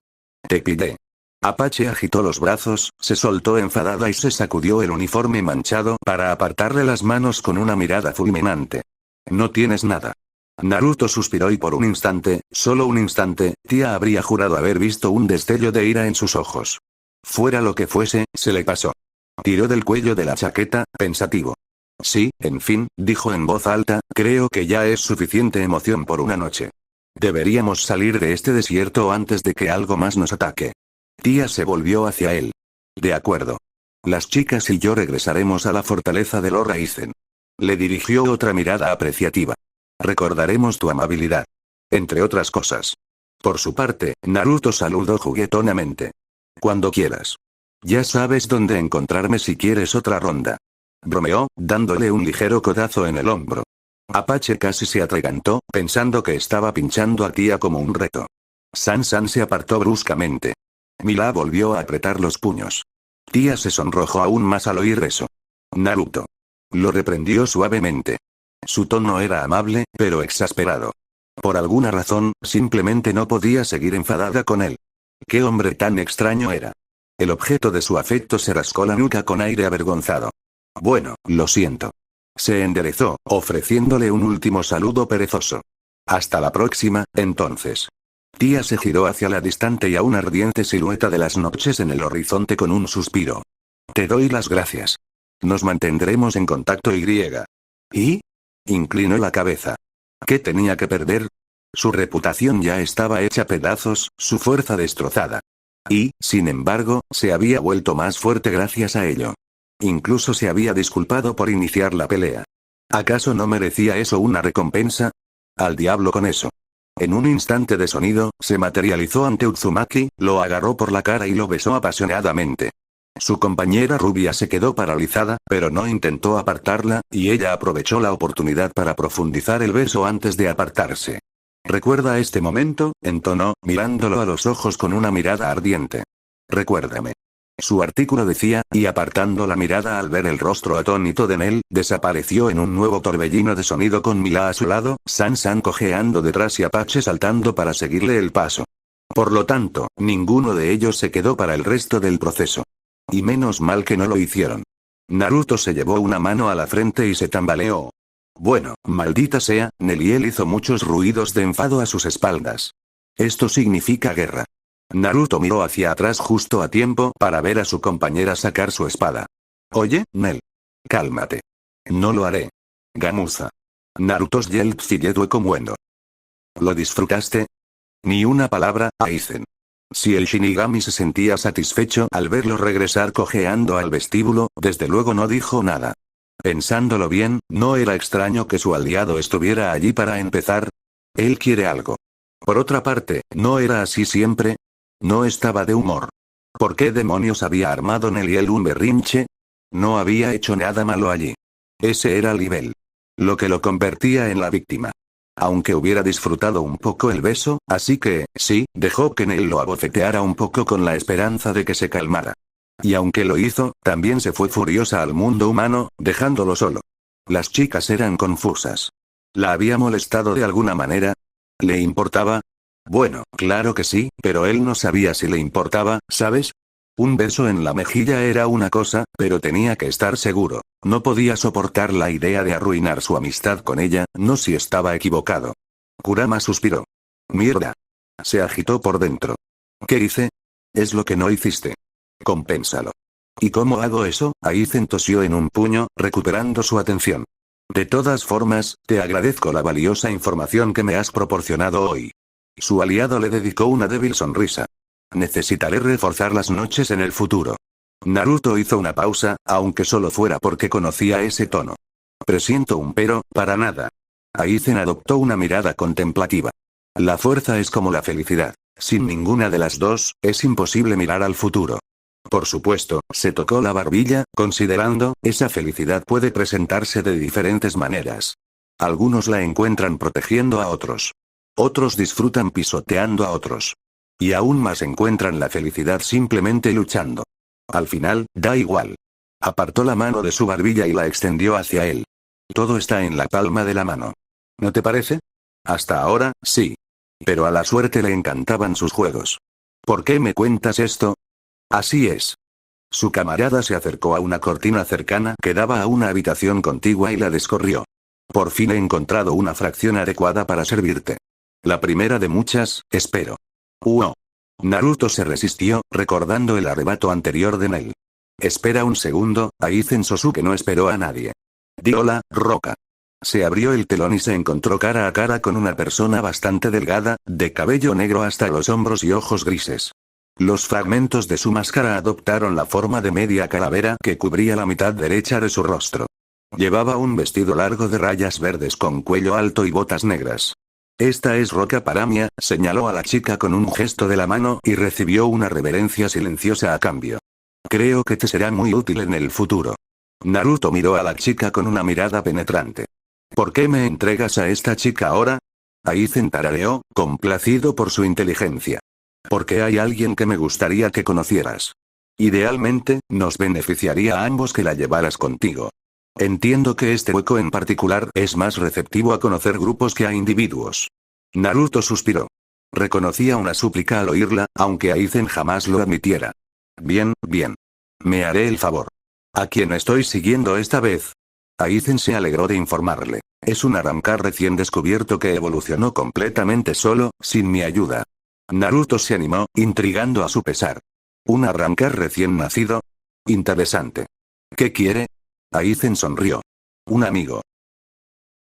Te pide. Apache agitó los brazos, se soltó enfadada y se sacudió el uniforme manchado para apartarle las manos con una mirada fulminante. No tienes nada. Naruto suspiró y por un instante, solo un instante, tía habría jurado haber visto un destello de ira en sus ojos. Fuera lo que fuese, se le pasó. Tiró del cuello de la chaqueta, pensativo. Sí, en fin, dijo en voz alta, creo que ya es suficiente emoción por una noche. Deberíamos salir de este desierto antes de que algo más nos ataque. Tía se volvió hacia él. De acuerdo. Las chicas y yo regresaremos a la fortaleza de Lord Aizen. Le dirigió otra mirada apreciativa. Recordaremos tu amabilidad. Entre otras cosas. Por su parte, Naruto saludó juguetonamente. Cuando quieras. Ya sabes dónde encontrarme si quieres otra ronda. Bromeó, dándole un ligero codazo en el hombro. Apache casi se atragantó, pensando que estaba pinchando a tía como un reto. San se apartó bruscamente. Mila volvió a apretar los puños. Tía se sonrojó aún más al oír eso. Naruto. Lo reprendió suavemente. Su tono era amable, pero exasperado. Por alguna razón, simplemente no podía seguir enfadada con él. ¿Qué hombre tan extraño era? El objeto de su afecto se rascó la nuca con aire avergonzado. Bueno, lo siento. Se enderezó, ofreciéndole un último saludo perezoso. Hasta la próxima, entonces. Tía se giró hacia la distante y aún ardiente silueta de las noches en el horizonte con un suspiro. Te doy las gracias. Nos mantendremos en contacto ¿Y? Inclinó la cabeza. ¿Qué tenía que perder? Su reputación ya estaba hecha pedazos, su fuerza destrozada. Y, sin embargo, se había vuelto más fuerte gracias a ello. Incluso se había disculpado por iniciar la pelea. ¿Acaso no merecía eso una recompensa? Al diablo con eso. En un instante de sonido, se materializó ante Uzumaki, lo agarró por la cara y lo besó apasionadamente. Su compañera rubia se quedó paralizada, pero no intentó apartarla, y ella aprovechó la oportunidad para profundizar el beso antes de apartarse. ¿Recuerda este momento?, entonó, mirándolo a los ojos con una mirada ardiente. Recuérdame. Su artículo decía, y apartando la mirada al ver el rostro atónito de Nel, desapareció en un nuevo torbellino de sonido con Mila a su lado, San cojeando detrás y Apache saltando para seguirle el paso. Por lo tanto, ninguno de ellos se quedó para el resto del proceso. Y menos mal que no lo hicieron. Naruto se llevó una mano a la frente y se tambaleó. Bueno, maldita sea, Neliel hizo muchos ruidos de enfado a sus espaldas. Esto significa guerra. Naruto miró hacia atrás justo a tiempo para ver a su compañera sacar su espada. Oye, Nel. Cálmate. No lo haré. Gamuza. Naruto's yelp sigue commuendo. ¿Lo disfrutaste? Ni una palabra, Aizen. Si el Shinigami se sentía satisfecho al verlo regresar cojeando al vestíbulo, desde luego no dijo nada. Pensándolo bien, no era extraño que su aliado estuviera allí para empezar. Él quiere algo. Por otra parte, ¿no era así siempre? No estaba de humor. ¿Por qué demonios había armado Neliel un berrinche? No había hecho nada malo allí. Ese era el nivel. Lo que lo convertía en la víctima. Aunque hubiera disfrutado un poco el beso, así que, sí, dejó que Nel lo abofeteara un poco con la esperanza de que se calmara. Y aunque lo hizo, también se fue furiosa al mundo humano, dejándolo solo. Las chicas eran confusas. ¿La había molestado de alguna manera? ¿Le importaba? Bueno, claro que sí, pero él no sabía si le importaba, ¿sabes? Un beso en la mejilla era una cosa, pero tenía que estar seguro. No podía soportar la idea de arruinar su amistad con ella, no si estaba equivocado. Kurama suspiró. Mierda. Se agitó por dentro. ¿Qué hice? Es lo que no hiciste. Compénsalo. ¿Y cómo hago eso? Aizen tosió en un puño, recuperando su atención. De todas formas, te agradezco la valiosa información que me has proporcionado hoy. Su aliado le dedicó una débil sonrisa. Necesitaré reforzar las noches en el futuro. Naruto hizo una pausa, aunque solo fuera porque conocía ese tono. Presiento un pero, para nada. Aizen adoptó una mirada contemplativa. La fuerza es como la felicidad. Sin ninguna de las dos, es imposible mirar al futuro. Por supuesto, se tocó la barbilla, considerando, esa felicidad puede presentarse de diferentes maneras. Algunos la encuentran protegiendo a otros. Otros disfrutan pisoteando a otros. Y aún más encuentran la felicidad simplemente luchando. Al final, da igual. Apartó la mano de su barbilla y la extendió hacia él. Todo está en la palma de la mano. ¿No te parece? Hasta ahora, sí. Pero a la suerte le encantaban sus juegos. ¿Por qué me cuentas esto? Así es. Su camarada se acercó a una cortina cercana que daba a una habitación contigua y la descorrió. Por fin he encontrado una fracción adecuada para servirte. La primera de muchas, espero. Naruto se resistió, recordando el arrebato anterior de Nel. Espera un segundo, Aizen Sosuke no esperó a nadie. Di hola, Roca. Se abrió el telón y se encontró cara a cara con una persona bastante delgada, de cabello negro hasta los hombros y ojos grises. Los fragmentos de su máscara adoptaron la forma de media calavera que cubría la mitad derecha de su rostro. Llevaba un vestido largo de rayas verdes con cuello alto y botas negras. Esta es Roca Paramia, señaló a la chica con un gesto de la mano y recibió una reverencia silenciosa a cambio. Creo que te será muy útil en el futuro. Naruto miró a la chica con una mirada penetrante. ¿Por qué me entregas a esta chica ahora? Aizen tarareó, complacido por su inteligencia. Porque hay alguien que me gustaría que conocieras. Idealmente, nos beneficiaría a ambos que la llevaras contigo. Entiendo que este hueco en particular es más receptivo a conocer grupos que a individuos. Naruto suspiró. Reconocía una súplica al oírla, aunque Aizen jamás lo admitiera. Bien, bien. Me haré el favor. ¿A quién estoy siguiendo esta vez? Aizen se alegró de informarle. Es un Arrancar recién descubierto que evolucionó completamente solo, sin mi ayuda. Naruto se animó, intrigando a su pesar. ¿Un Arrancar recién nacido? Interesante. ¿Qué quiere? Aizen sonrió. Un amigo.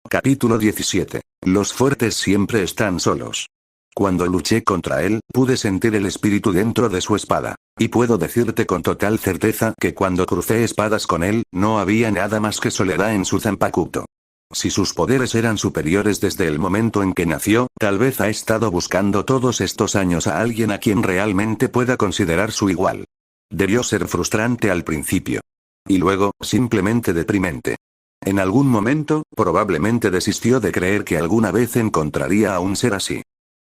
Capítulo 17. Los fuertes siempre están solos. Cuando luché contra él, pude sentir el espíritu dentro de su espada. Y puedo decirte con total certeza que cuando crucé espadas con él, no había nada más que soledad en su Zanpakuto. Si sus poderes eran superiores desde el momento en que nació, tal vez ha estado buscando todos estos años a alguien a quien realmente pueda considerar su igual. Debió ser frustrante al principio. Y luego, simplemente deprimente. En algún momento, probablemente desistió de creer que alguna vez encontraría a un ser así.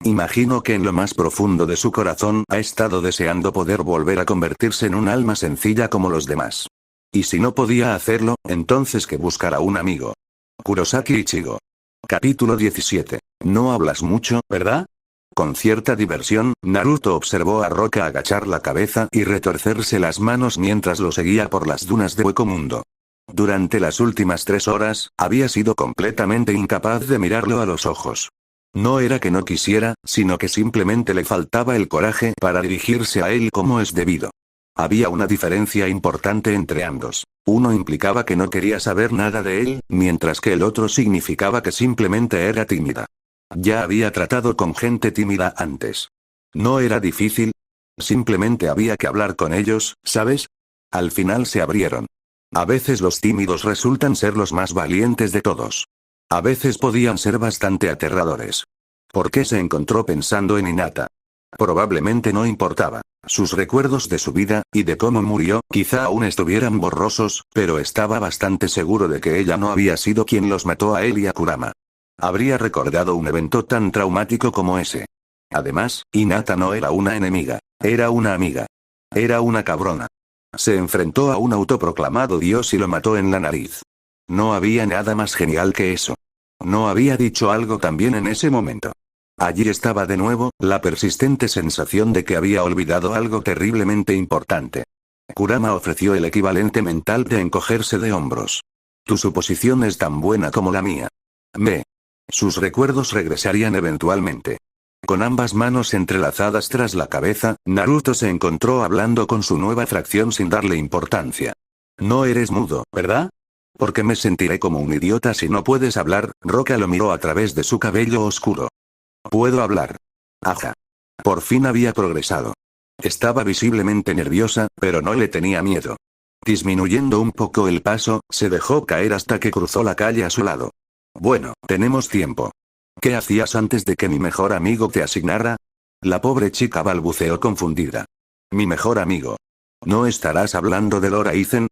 Imagino que en lo más profundo de su corazón ha estado deseando poder volver a convertirse en un alma sencilla como los demás. Y si no podía hacerlo, entonces que buscara un amigo. Kurosaki Ichigo. Capítulo 17. No hablas mucho, ¿verdad? Con cierta diversión, Naruto observó a Roca agachar la cabeza y retorcerse las manos mientras lo seguía por las dunas de Hueco Mundo. Durante las últimas 3 horas, había sido completamente incapaz de mirarlo a los ojos. No era que no quisiera, sino que simplemente le faltaba el coraje para dirigirse a él como es debido. Había una diferencia importante entre ambos. Uno implicaba que no quería saber nada de él, mientras que el otro significaba que simplemente era tímida. Ya había tratado con gente tímida antes. No era difícil. Simplemente había que hablar con ellos, ¿sabes? Al final se abrieron. A veces los tímidos resultan ser los más valientes de todos. A veces podían ser bastante aterradores. ¿Por qué se encontró pensando en Hinata? Probablemente no importaba. Sus recuerdos de su vida, y de cómo murió, quizá aún estuvieran borrosos, pero estaba bastante seguro de que ella no había sido quien los mató a él y a Kurama. Habría recordado un evento tan traumático como ese. Además, Hinata no era una enemiga, era una amiga. Era una cabrona. Se enfrentó a un autoproclamado dios y lo mató en la nariz. No había nada más genial que eso. No había dicho algo también en ese momento. Allí estaba de nuevo, la persistente sensación de que había olvidado algo terriblemente importante. Kurama ofreció el equivalente mental de encogerse de hombros. Tu suposición es tan buena como la mía. Sus recuerdos regresarían eventualmente. Con ambas manos entrelazadas tras la cabeza, Naruto se encontró hablando con su nueva fracción sin darle importancia. No eres mudo, ¿verdad? Porque me sentiré como un idiota si no puedes hablar. Roca lo miró a través de su cabello oscuro. Puedo hablar. Ajá. Por fin había progresado. Estaba visiblemente nerviosa, pero no le tenía miedo. Disminuyendo un poco el paso, se dejó caer hasta que cruzó la calle a su lado. Bueno, tenemos tiempo. ¿Qué hacías antes de que mi mejor amigo te asignara? La pobre chica balbuceó confundida. Mi mejor amigo. ¿No estarás hablando de Lord Aizen?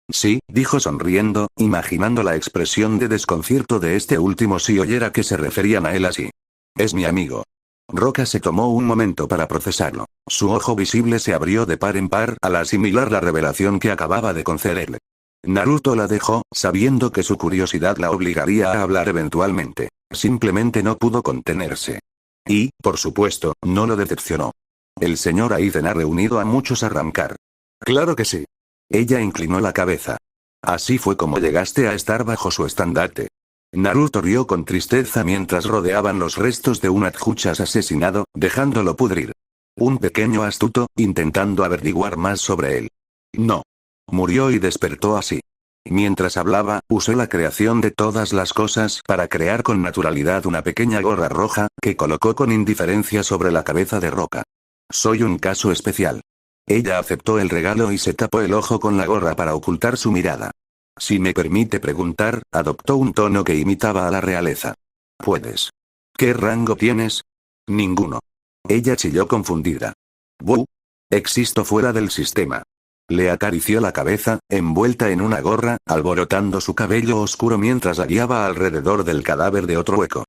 Sí, dijo sonriendo, imaginando la expresión de desconcierto de este último si oyera que se referían a él así. Es mi amigo. Roca se tomó un momento para procesarlo. Su ojo visible se abrió de par en par al asimilar la revelación que acababa de concederle. Naruto la dejó, sabiendo que su curiosidad la obligaría a hablar eventualmente. Simplemente no pudo contenerse. Y, por supuesto, no lo decepcionó. El señor Aizen ha reunido a muchos a arrancar. Claro que sí. Ella inclinó la cabeza. Así fue como llegaste a estar bajo su estandarte. Naruto rió con tristeza mientras rodeaban los restos de un Adjuchas asesinado, dejándolo pudrir. Un pequeño astuto, intentando averiguar más sobre él. No. Murió y despertó así. Mientras hablaba, usó la creación de todas las cosas para crear con naturalidad una pequeña gorra roja, que colocó con indiferencia sobre la cabeza de Roca. Soy un caso especial. Ella aceptó el regalo y se tapó el ojo con la gorra para ocultar su mirada. Si me permite preguntar, adoptó un tono que imitaba a la realeza. Puedes. ¿Qué rango tienes? Ninguno. Ella chilló confundida. ¡Buh! Existo fuera del sistema. Le acarició la cabeza, envuelta en una gorra, alborotando su cabello oscuro mientras la guiaba alrededor del cadáver de otro hueco.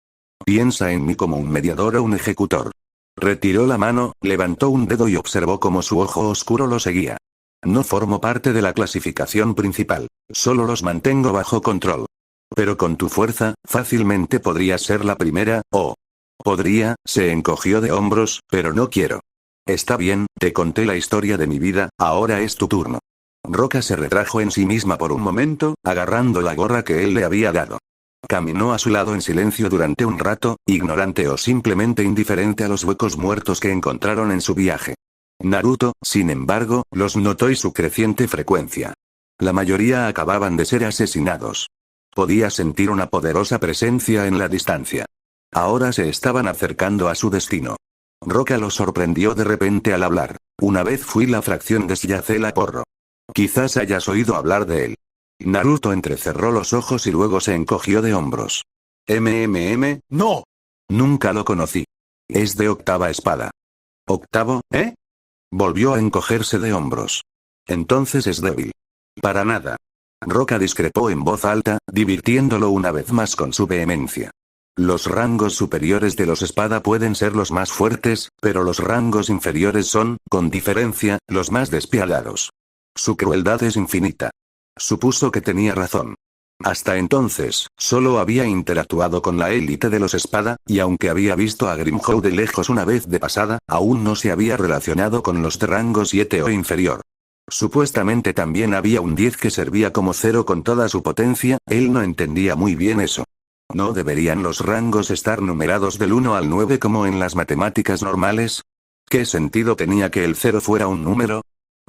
Piensa en mí como un mediador o un ejecutor. Retiró la mano, levantó un dedo y observó cómo su ojo oscuro lo seguía. No formo parte de la clasificación principal. Solo los mantengo bajo control. Pero con tu fuerza, fácilmente podría ser la primera, o... Podría, se encogió de hombros, pero no quiero. Está bien, te conté la historia de mi vida, ahora es tu turno. Roca se retrajo en sí misma por un momento, agarrando la gorra que él le había dado. Caminó a su lado en silencio durante un rato, ignorante o simplemente indiferente a los huecos muertos que encontraron en su viaje. Naruto, sin embargo, los notó y su creciente frecuencia. La mayoría acababan de ser asesinados. Podía sentir una poderosa presencia en la distancia. Ahora se estaban acercando a su destino. Roca lo sorprendió de repente al hablar. Una vez fui la fracción de Syacela Porro. Quizás hayas oído hablar de él. Naruto entrecerró los ojos y luego se encogió de hombros. No. Nunca lo conocí. Es de octava espada. ¿Octavo, eh? Volvió a encogerse de hombros. Entonces es débil. Para nada. Roca discrepó en voz alta, divirtiéndolo una vez más con su vehemencia. Los rangos superiores de los espada pueden ser los más fuertes, pero los rangos inferiores son, con diferencia, los más despiadados. Su crueldad es infinita. Supuso que tenía razón. Hasta entonces, solo había interactuado con la élite de los espada, y aunque había visto a Grimjow de lejos una vez de pasada, aún no se había relacionado con los de rango 7 o inferior. Supuestamente también había un 10 que servía como cero con toda su potencia, él no entendía muy bien eso. ¿No deberían los rangos estar numerados del 1 al 9 como en las matemáticas normales? ¿Qué sentido tenía que el 0 fuera un número?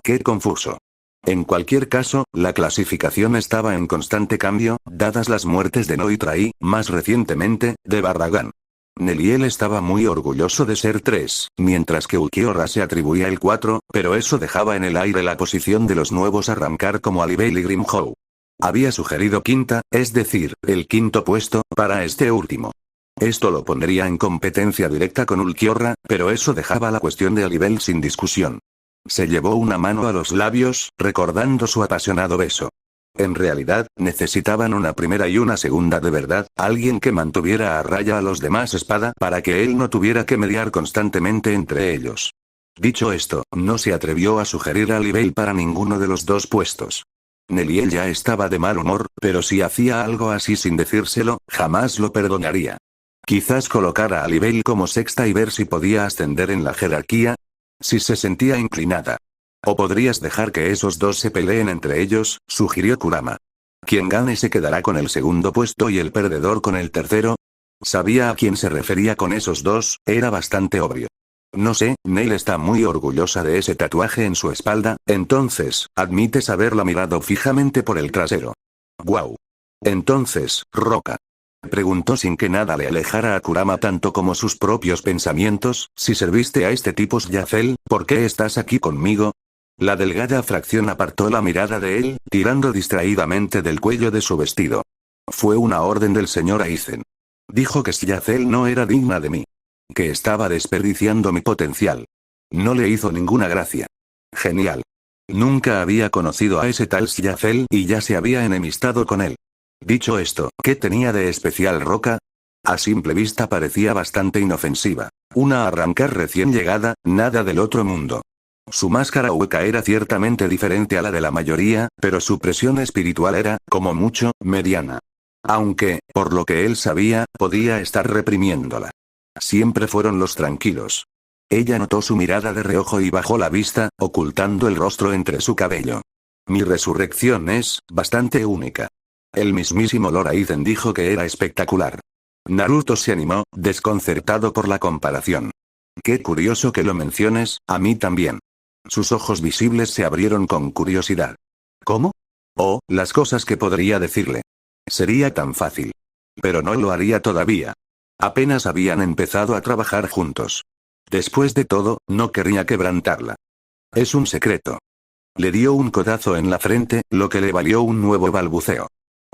¡Qué confuso! En cualquier caso, la clasificación estaba en constante cambio, dadas las muertes de Noitra y, más recientemente, de Barragán. Neliel estaba muy orgulloso de ser 3, mientras que Ulquiorra se atribuía el 4, pero eso dejaba en el aire la posición de los nuevos arrancar como Alibel y Grimjow. Había sugerido quinta, es decir, el quinto puesto, para este último. Esto lo pondría en competencia directa con Ulquiorra, pero eso dejaba la cuestión de Alibel sin discusión. Se llevó una mano a los labios, recordando su apasionado beso. En realidad, necesitaban una primera y una segunda de verdad, alguien que mantuviera a raya a los demás espada para que él no tuviera que mediar constantemente entre ellos. Dicho esto, no se atrevió a sugerir a Alibel para ninguno de los dos puestos. Neliel ya estaba de mal humor, pero si hacía algo así sin decírselo, jamás lo perdonaría. Quizás colocar a Alibel como sexta y ver si podía ascender en la jerarquía. Si se sentía inclinada. O podrías dejar que esos dos se peleen entre ellos, sugirió Kurama. Quien gane se quedará con el segundo puesto y el perdedor con el tercero. Sabía a quién se refería con esos dos, era bastante obvio. No sé, Neil está muy orgullosa de ese tatuaje en su espalda, entonces, admites haberla mirado fijamente por el trasero. Guau. Entonces, Roca. Preguntó sin que nada le alejara a Kurama tanto como sus propios pensamientos, si serviste a este tipo Syacel, ¿por qué estás aquí conmigo? La delgada fracción apartó la mirada de él, tirando distraídamente del cuello de su vestido. Fue una orden del señor Aizen. Dijo que Syacel no era digna de mí. Que estaba desperdiciando mi potencial. No le hizo ninguna gracia. Genial. Nunca había conocido a ese tal Xiazel y ya se había enemistado con él. Dicho esto, ¿qué tenía de especial Roca? A simple vista parecía bastante inofensiva. Una arrancar recién llegada, nada del otro mundo. Su máscara hueca era ciertamente diferente a la de la mayoría, pero su presión espiritual era, como mucho, mediana. Aunque, por lo que él sabía, podía estar reprimiéndola. Siempre fueron los tranquilos. Ella notó su mirada de reojo y bajó la vista, ocultando el rostro entre su cabello. Mi resurrección es, bastante única. El mismísimo Lord Aizen dijo que era espectacular. Naruto se animó, desconcertado por la comparación. Qué curioso que lo menciones, a mí también. Sus ojos visibles se abrieron con curiosidad. ¿Cómo? Oh, las cosas que podría decirle. Sería tan fácil. Pero no lo haría todavía. Apenas habían empezado a trabajar juntos. Después de todo, no querría quebrantarla. Es un secreto. Le dio un codazo en la frente, lo que le valió un nuevo balbuceo.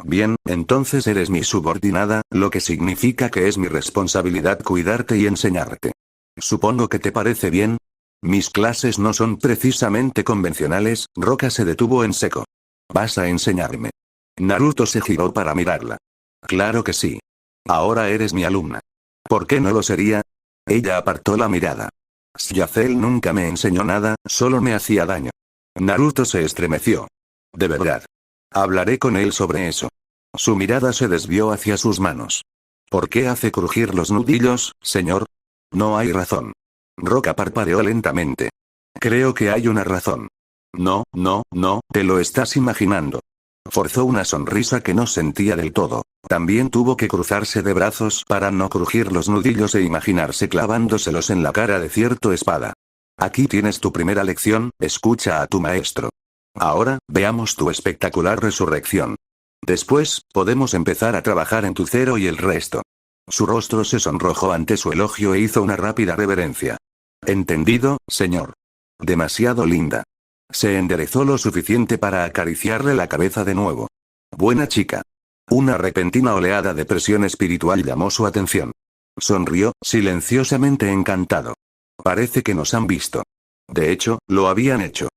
Bien, entonces eres mi subordinada, lo que significa que es mi responsabilidad cuidarte y enseñarte. Supongo que te parece bien. Mis clases no son precisamente convencionales. Roca se detuvo en seco. ¿Vas a enseñarme? Naruto se giró para mirarla. Claro que sí. Ahora eres mi alumna. ¿Por qué no lo sería? Ella apartó la mirada. Xiazel nunca me enseñó nada, solo me hacía daño. Naruto se estremeció. De verdad. Hablaré con él sobre eso. Su mirada se desvió hacia sus manos. ¿Por qué hace crujir los nudillos, señor? No hay razón. Roca parpadeó lentamente. Creo que hay una razón. No, no, no, te lo estás imaginando. Forzó una sonrisa que no sentía del todo. También tuvo que cruzarse de brazos para no crujir los nudillos e imaginarse clavándoselos en la cara de cierto espada. Aquí tienes tu primera lección, escucha a tu maestro. Ahora, veamos tu espectacular resurrección. Después, podemos empezar a trabajar en tu cero y el resto. Su rostro se sonrojó ante su elogio e hizo una rápida reverencia. Entendido, señor. Demasiado linda. Se enderezó lo suficiente para acariciarle la cabeza de nuevo. Buena chica. Una repentina oleada de presión espiritual llamó su atención. Sonrió, silenciosamente encantado. Parece que nos han visto. De hecho, lo habían hecho.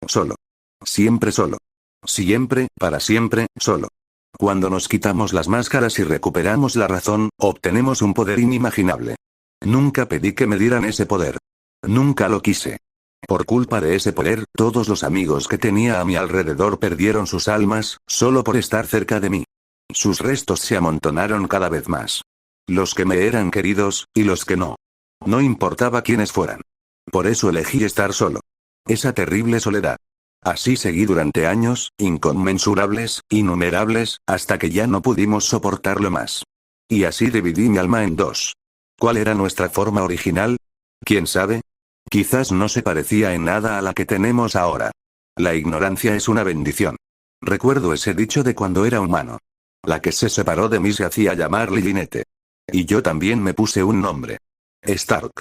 Solo. Siempre solo. Siempre, para siempre, solo. Cuando nos quitamos las máscaras y recuperamos la razón, obtenemos un poder inimaginable. Nunca pedí que me dieran ese poder. Nunca lo quise. Por culpa de ese poder, todos los amigos que tenía a mi alrededor perdieron sus almas, solo por estar cerca de mí. Sus restos se amontonaron cada vez más. Los que me eran queridos, y los que no. No importaba quiénes fueran. Por eso elegí estar solo. Esa terrible soledad. Así seguí durante años, inconmensurables, innumerables, hasta que ya no pudimos soportarlo más. Y así dividí mi alma en dos. ¿Cuál era nuestra forma original? ¿Quién sabe? Quizás no se parecía en nada a la que tenemos ahora. La ignorancia es una bendición. Recuerdo ese dicho de cuando era humano. La que se separó de mí se hacía llamar Lilinete. Y yo también me puse un nombre. Stark.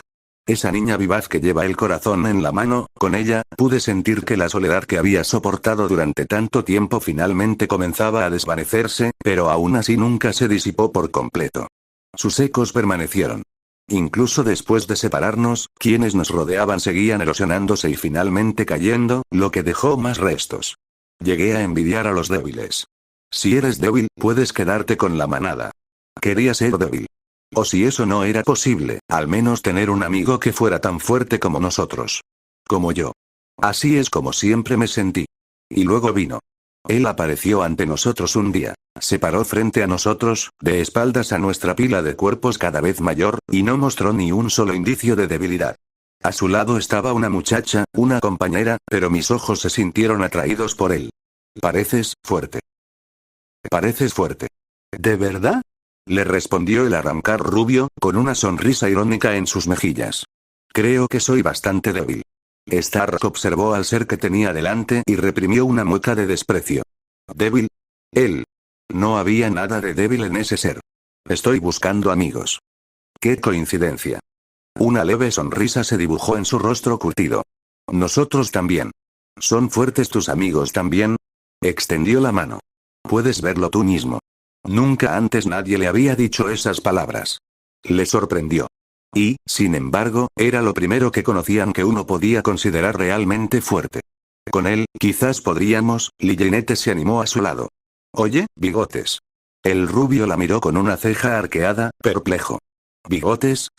Esa niña vivaz que lleva el corazón en la mano, con ella, pude sentir que la soledad que había soportado durante tanto tiempo finalmente comenzaba a desvanecerse, pero aún así nunca se disipó por completo. Sus ecos permanecieron. Incluso después de separarnos, quienes nos rodeaban seguían erosionándose y finalmente cayendo, lo que dejó más restos. Llegué a envidiar a los débiles. Si eres débil, puedes quedarte con la manada. Quería ser débil. O si eso no era posible, al menos tener un amigo que fuera tan fuerte como nosotros. Como yo. Así es como siempre me sentí. Y luego vino. Él apareció ante nosotros un día, se paró frente a nosotros, de espaldas a nuestra pila de cuerpos cada vez mayor, y no mostró ni un solo indicio de debilidad. A su lado estaba una muchacha, una compañera, pero mis ojos se sintieron atraídos por él. Pareces fuerte. Pareces fuerte. ¿De verdad? Le respondió el arrancar rubio, con una sonrisa irónica en sus mejillas. Creo que soy bastante débil. Stark observó al ser que tenía delante y reprimió una mueca de desprecio. ¿Débil? Él. No había nada de débil en ese ser. Estoy buscando amigos. ¡Qué coincidencia! Una leve sonrisa se dibujó en su rostro curtido. Nosotros también. ¿Son fuertes tus amigos también? Extendió la mano. Puedes verlo tú mismo. Nunca antes nadie le había dicho esas palabras. Le sorprendió. Y, sin embargo, era lo primero que conocían que uno podía considerar realmente fuerte. Con él, quizás podríamos. Lillinete se animó a su lado. Oye, Bigotes. El rubio la miró con una ceja arqueada, perplejo. Bigotes,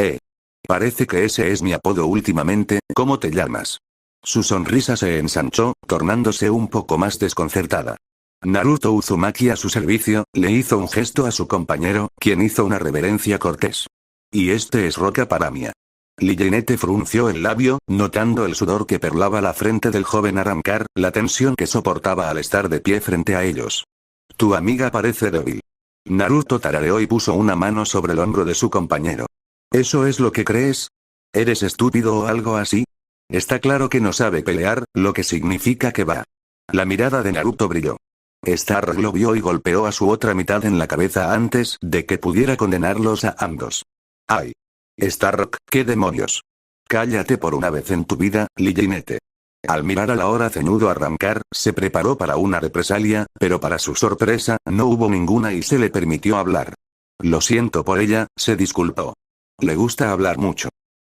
Parece que ese es mi apodo últimamente. ¿Cómo te llamas? Su sonrisa se ensanchó, tornándose un poco más desconcertada. Naruto Uzumaki a su servicio, le hizo un gesto a su compañero, quien hizo una reverencia cortés. Y este es Roca Paramia. Lillinete frunció el labio, notando el sudor que perlaba la frente del joven Arrancar, la tensión que soportaba al estar de pie frente a ellos. Tu amiga parece débil. Naruto tarareó y puso una mano sobre el hombro de su compañero. ¿Eso es lo que crees? ¿Eres estúpido o algo así? Está claro que no sabe pelear, lo que significa que va. La mirada de Naruto brilló. Stark lo vio y golpeó a su otra mitad en la cabeza antes de que pudiera condenarlos a ambos. ¡Ay! Stark, ¿qué demonios? Cállate por una vez en tu vida, Lillinete. Al mirar a la hora ceñudo Arrancar, se preparó para una represalia, pero para su sorpresa, no hubo ninguna y se le permitió hablar. Lo siento por ella, se disculpó. Le gusta hablar mucho.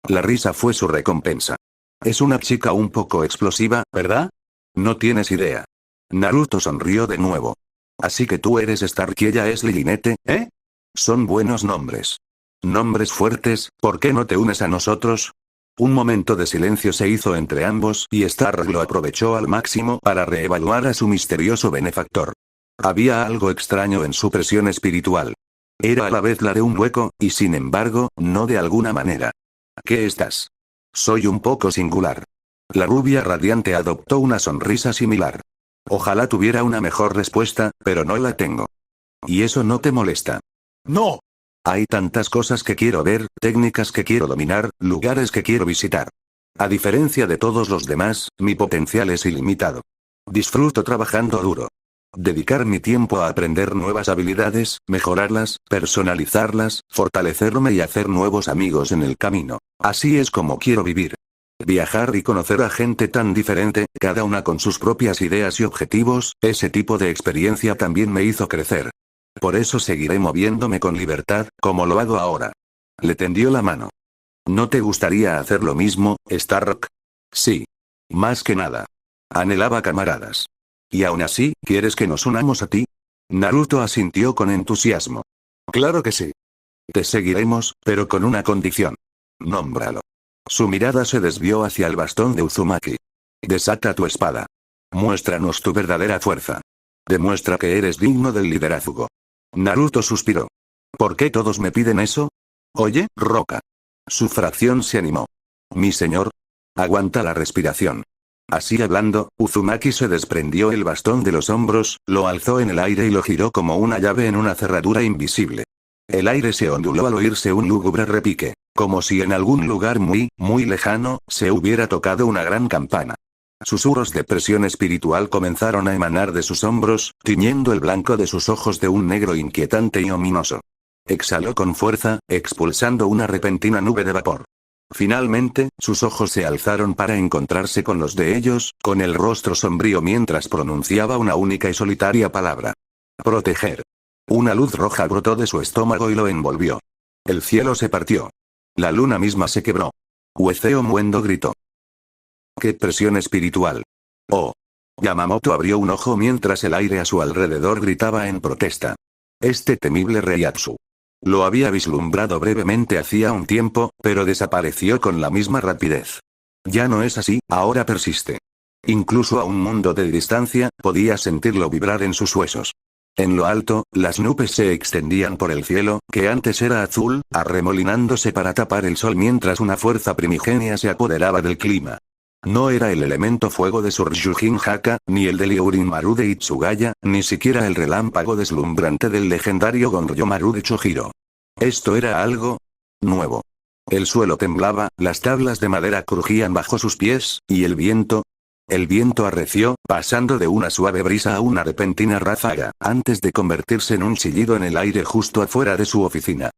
La risa fue su recompensa. Es una chica un poco explosiva, ¿verdad? No tienes idea. Naruto sonrió de nuevo. Así que tú eres Stark y ella es Lillinete, ¿eh? Son buenos nombres. Nombres fuertes, ¿por qué no te unes a nosotros? Un momento de silencio se hizo entre ambos y Stark lo aprovechó al máximo para reevaluar a su misterioso benefactor. Había algo extraño en su presión espiritual. Era a la vez la de un hueco, y sin embargo, no de alguna manera. ¿Qué estás? Soy un poco singular. La rubia radiante adoptó una sonrisa similar. Ojalá tuviera una mejor respuesta, pero no la tengo. ¿Y eso no te molesta? ¡No! Hay tantas cosas que quiero ver, técnicas que quiero dominar, lugares que quiero visitar. A diferencia de todos los demás, mi potencial es ilimitado. Disfruto trabajando duro. Dedicar mi tiempo a aprender nuevas habilidades, mejorarlas, personalizarlas, fortalecerme y hacer nuevos amigos en el camino. Así es como quiero vivir. Viajar y conocer a gente tan diferente, cada una con sus propias ideas y objetivos, ese tipo de experiencia también me hizo crecer. Por eso seguiré moviéndome con libertad, como lo hago ahora. Le tendió la mano. ¿No te gustaría hacer lo mismo, Stark? Sí. Más que nada. Anhelaba camaradas. ¿Y aún así, quieres que nos unamos a ti? Naruto asintió con entusiasmo. Claro que sí. Te seguiremos, pero con una condición. Nómbralo. Su mirada se desvió hacia el bastón de Uzumaki. Desata tu espada. Muéstranos tu verdadera fuerza. Demuestra que eres digno del liderazgo. Naruto suspiró. ¿Por qué todos me piden eso? Oye, Roca. Su fracción se animó. Mi señor. Aguanta la respiración. Así hablando, Uzumaki se desprendió el bastón de los hombros, lo alzó en el aire y lo giró como una llave en una cerradura invisible. El aire se onduló al oírse un lúgubre repique, como si en algún lugar muy, muy lejano, se hubiera tocado una gran campana. Susurros de presión espiritual comenzaron a emanar de sus hombros, tiñendo el blanco de sus ojos de un negro inquietante y ominoso. Exhaló con fuerza, expulsando una repentina nube de vapor. Finalmente, sus ojos se alzaron para encontrarse con los de ellos, con el rostro sombrío mientras pronunciaba una única y solitaria palabra. Proteger. Una luz roja brotó de su estómago y lo envolvió. El cielo se partió. La luna misma se quebró. Ueceo Muendo gritó. ¡Qué presión espiritual! ¡Oh! Yamamoto abrió un ojo mientras el aire a su alrededor gritaba en protesta. Este temible Reiatsu. Lo había vislumbrado brevemente hacía un tiempo, pero desapareció con la misma rapidez. Ya no es así, ahora persiste. Incluso a un mundo de distancia, podía sentirlo vibrar en sus huesos. En lo alto, las nubes se extendían por el cielo, que antes era azul, arremolinándose para tapar el sol mientras una fuerza primigenia se apoderaba del clima. No era el elemento fuego de Surjujin Haka, ni el de Ryurin-maru de Itsugaya, ni siquiera el relámpago deslumbrante del legendario Gonryo-maru de Chojiro. Esto era algo nuevo. El suelo temblaba, las tablas de madera crujían bajo sus pies, y el viento arreció, pasando de una suave brisa a una repentina ráfaga, antes de convertirse en un chillido en el aire justo afuera de su oficina.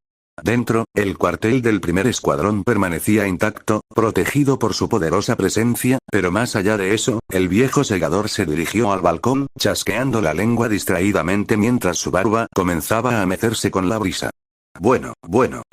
Dentro, el cuartel del primer escuadrón permanecía intacto, protegido por su poderosa presencia, pero más allá de eso, el viejo segador se dirigió al balcón, chasqueando la lengua distraídamente mientras su barba comenzaba a mecerse con la brisa. Bueno,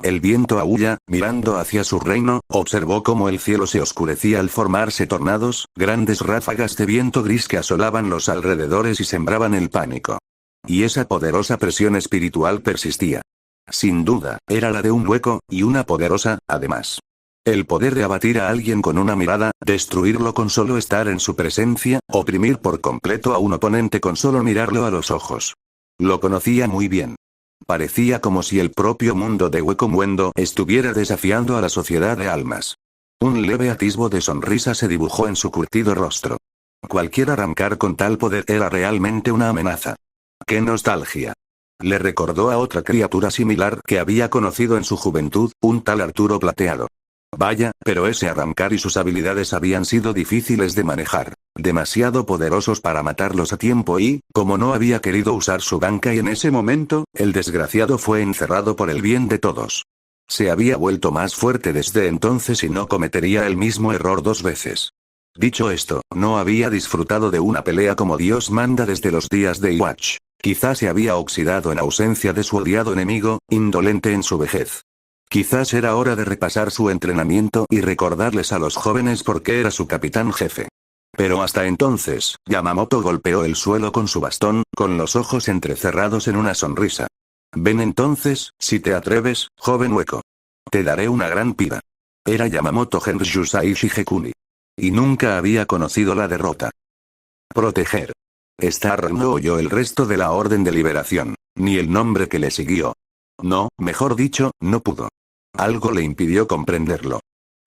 el viento aúlla, mirando hacia su reino, observó cómo el cielo se oscurecía al formarse tornados, grandes ráfagas de viento gris que asolaban los alrededores y sembraban el pánico. Y esa poderosa presión espiritual persistía. Sin duda, era la de un hueco, y una poderosa, además. El poder de abatir a alguien con una mirada, destruirlo con solo estar en su presencia, oprimir por completo a un oponente con solo mirarlo a los ojos. Lo conocía muy bien. Parecía como si el propio mundo de Hueco Muendo estuviera desafiando a la sociedad de almas. Un leve atisbo de sonrisa se dibujó en su curtido rostro. Cualquier arrancar con tal poder era realmente una amenaza. ¡Qué nostalgia! Le recordó a otra criatura similar que había conocido en su juventud, un tal Arturo Plateado. Vaya, pero ese arrancar y sus habilidades habían sido difíciles de manejar, demasiado poderosos para matarlos a tiempo y, como no había querido usar su banca y en ese momento, el desgraciado fue encerrado por el bien de todos. Se había vuelto más fuerte desde entonces y no cometería el mismo error 2 veces. Dicho esto, no había disfrutado de una pelea como Dios manda desde los días de Iwatch. Quizás se había oxidado en ausencia de su odiado enemigo, indolente en su vejez. Quizás era hora de repasar su entrenamiento y recordarles a los jóvenes por qué era su capitán jefe. Pero hasta entonces, Yamamoto golpeó el suelo con su bastón, con los ojos entrecerrados en una sonrisa. Ven entonces, si te atreves, joven hueco. Te daré una gran pira. Era Yamamoto Genryusai Shigekuni. Y nunca había conocido la derrota. Proteger. Star no oyó el resto de la orden de liberación, ni el nombre que le siguió. No, mejor dicho, no pudo. Algo le impidió comprenderlo.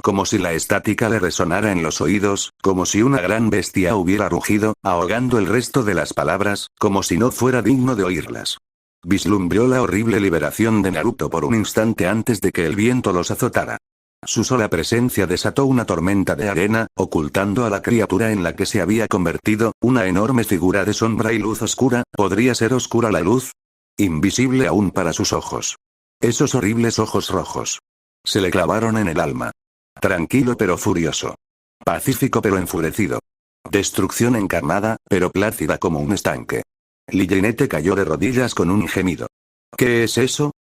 Como si la estática le resonara en los oídos, como si una gran bestia hubiera rugido, ahogando el resto de las palabras, como si no fuera digno de oírlas. Vislumbró la horrible liberación de Naruto por un instante antes de que el viento los azotara. Su sola presencia desató una tormenta de arena, ocultando a la criatura en la que se había convertido, una enorme figura de sombra y luz oscura. ¿Podría ser oscura la luz? Invisible aún para sus ojos. Esos horribles ojos rojos. Se le clavaron en el alma. Tranquilo pero furioso. Pacífico pero enfurecido. Destrucción encarnada, pero plácida como un estanque. Lillinete cayó de rodillas con un gemido. ¿Qué es eso?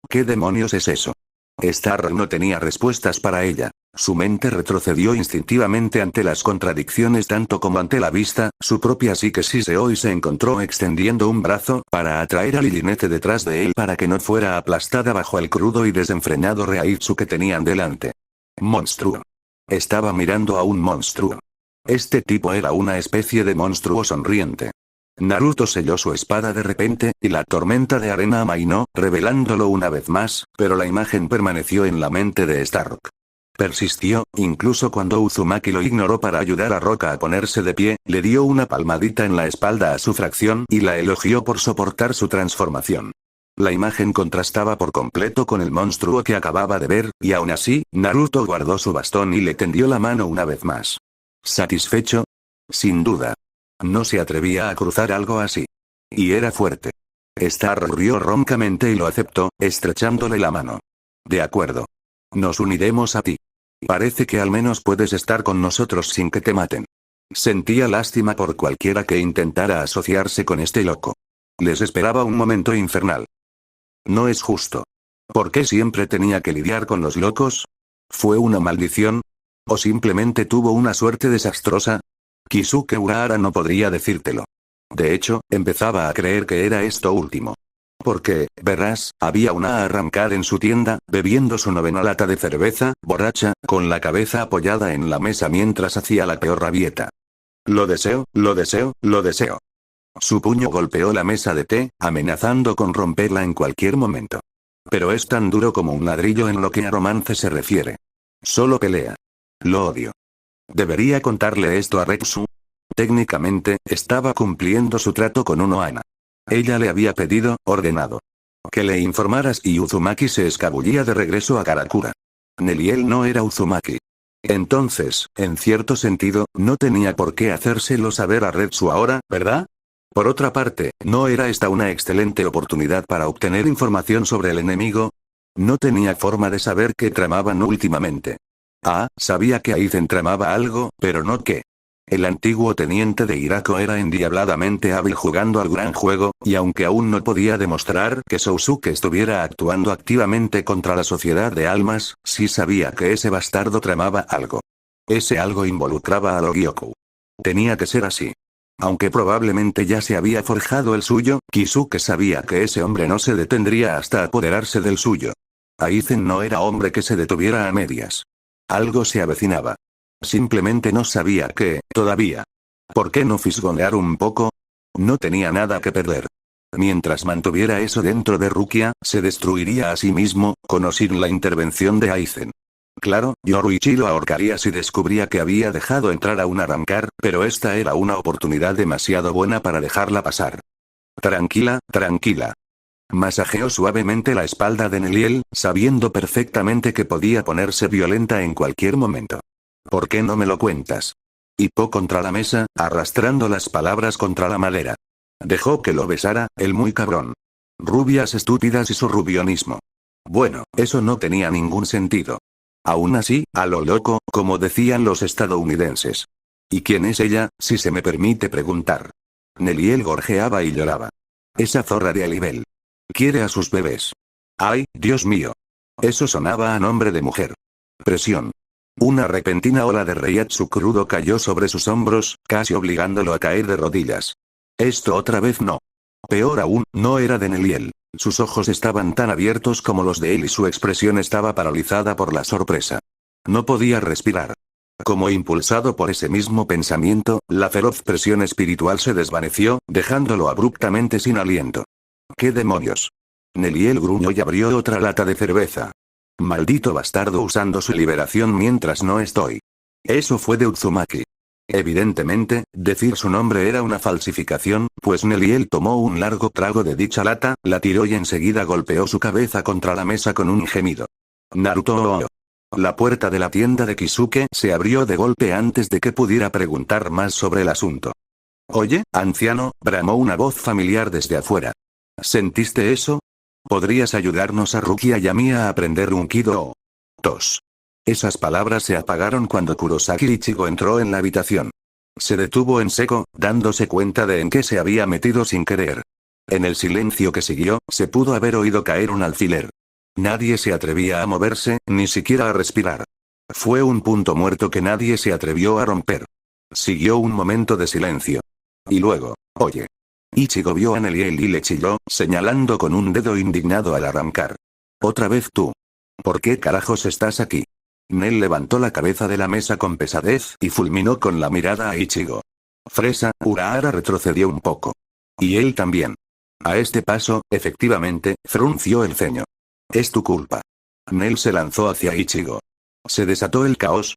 ¿Qué demonios es eso? Star no tenía respuestas para ella. Su mente retrocedió instintivamente ante las contradicciones tanto como ante la vista, su propia psique siseó y se encontró extendiendo un brazo para atraer a Lillinete detrás de él para que no fuera aplastada bajo el crudo y desenfrenado Reaitsu que tenían delante. Monstruo. Estaba mirando a un monstruo. Este tipo era una especie de monstruo sonriente. Naruto selló su espada de repente, y la tormenta de arena amainó, revelándolo una vez más, pero la imagen permaneció en la mente de Stark. Persistió, incluso cuando Uzumaki lo ignoró para ayudar a Roca a ponerse de pie, le dio una palmadita en la espalda a su fracción y la elogió por soportar su transformación. La imagen contrastaba por completo con el monstruo que acababa de ver, y aún así, Naruto guardó su bastón y le tendió la mano una vez más. ¿Satisfecho? Sin duda. No se atrevía a cruzar algo así. Y era fuerte. Star rió roncamente y lo aceptó, estrechándole la mano. De acuerdo. Nos uniremos a ti. Parece que al menos puedes estar con nosotros sin que te maten. Sentía lástima por cualquiera que intentara asociarse con este loco. Les esperaba un momento infernal. No es justo. ¿Por qué siempre tenía que lidiar con los locos? ¿Fue una maldición? ¿O simplemente tuvo una suerte desastrosa? Kisuke Urahara no podría decírtelo. De hecho, empezaba a creer que era esto último. Porque, verás, había una arrancar en su tienda, bebiendo su 9ª lata de cerveza, borracha, con la cabeza apoyada en la mesa mientras hacía la peor rabieta. Lo deseo, lo deseo, lo deseo. Su puño golpeó la mesa de té, amenazando con romperla en cualquier momento. Pero es tan duro como un ladrillo en lo que a romance se refiere. Solo pelea. Lo odio. ¿Debería contarle esto a Retsu? Técnicamente, estaba cumpliendo su trato con Unohana. Ella le había pedido, ordenado, que le informaras y Uzumaki se escabullía de regreso a Karakura. Neliel no era Uzumaki. Entonces, en cierto sentido, no tenía por qué hacérselo saber a Retsu ahora, ¿verdad? Por otra parte, ¿no era esta una excelente oportunidad para obtener información sobre el enemigo? No tenía forma de saber qué tramaban últimamente. Ah, sabía que Aizen tramaba algo, pero no qué. El antiguo teniente de Hirako era endiabladamente hábil jugando al gran juego, y aunque aún no podía demostrar que Sousuke estuviera actuando activamente contra la sociedad de almas, sí sabía que ese bastardo tramaba algo. Ese algo involucraba a Logioku. Tenía que ser así. Aunque probablemente ya se había forjado el suyo, Kisuke sabía que ese hombre no se detendría hasta apoderarse del suyo. Aizen no era hombre que se detuviera a medias. Algo se avecinaba. Simplemente no sabía qué, todavía. ¿Por qué no fisgonear un poco? No tenía nada que perder. Mientras mantuviera eso dentro de Rukia, se destruiría a sí mismo, con o sin la intervención de Aizen. Claro, Yoruichi lo ahorcaría si descubría que había dejado entrar a un arrancar, pero esta era una oportunidad demasiado buena para dejarla pasar. Tranquila, tranquila. Masajeó suavemente la espalda de Neliel, sabiendo perfectamente que podía ponerse violenta en cualquier momento. ¿Por qué no me lo cuentas? Hipó contra la mesa, arrastrando las palabras contra la madera. Dejó que lo besara, el muy cabrón. Rubias estúpidas y su rubionismo. Bueno, eso no tenía ningún sentido. Aún así, a lo loco, como decían los estadounidenses. ¿Y quién es ella, si se me permite preguntar? Neliel gorjeaba y lloraba. Esa zorra de Alibel. Quiere a sus bebés. ¡Ay, Dios mío! Eso sonaba a nombre de mujer. Presión. Una repentina ola de reiatsu crudo cayó sobre sus hombros, casi obligándolo a caer de rodillas. Esto otra vez no. Peor aún, no era de Neliel. Sus ojos estaban tan abiertos como los de él y su expresión estaba paralizada por la sorpresa. No podía respirar. Como impulsado por ese mismo pensamiento, la feroz presión espiritual se desvaneció, dejándolo abruptamente sin aliento. ¿Qué demonios? Neliel gruñó y abrió otra lata de cerveza. Maldito bastardo usando su liberación mientras no estoy. Eso fue de Uzumaki. Evidentemente, decir su nombre era una falsificación, pues Neliel tomó un largo trago de dicha lata, la tiró y enseguida golpeó su cabeza contra la mesa con un gemido. Naruto. La puerta de la tienda de Kisuke se abrió de golpe antes de que pudiera preguntar más sobre el asunto. Oye, anciano, bramó una voz familiar desde afuera. ¿Sentiste eso? ¿Podrías ayudarnos a Rukia y a mí a aprender un Kido? Tos. Esas palabras se apagaron cuando Kurosaki Ichigo entró en la habitación. Se detuvo en seco, dándose cuenta de en qué se había metido sin querer. En el silencio que siguió, se pudo haber oído caer un alfiler. Nadie se atrevía a moverse, ni siquiera a respirar. Fue un punto muerto que nadie se atrevió a romper. Siguió un momento de silencio. Y luego, oye. Ichigo vio a Neliel y le chilló, señalando con un dedo indignado al arrancar. Otra vez tú. ¿Por qué carajos estás aquí? Nel levantó la cabeza de la mesa con pesadez y fulminó con la mirada a Ichigo. Fresa, Urahara retrocedió un poco. Y él también. A este paso, efectivamente, frunció el ceño. Es tu culpa. Nel se lanzó hacia Ichigo. Se desató el caos.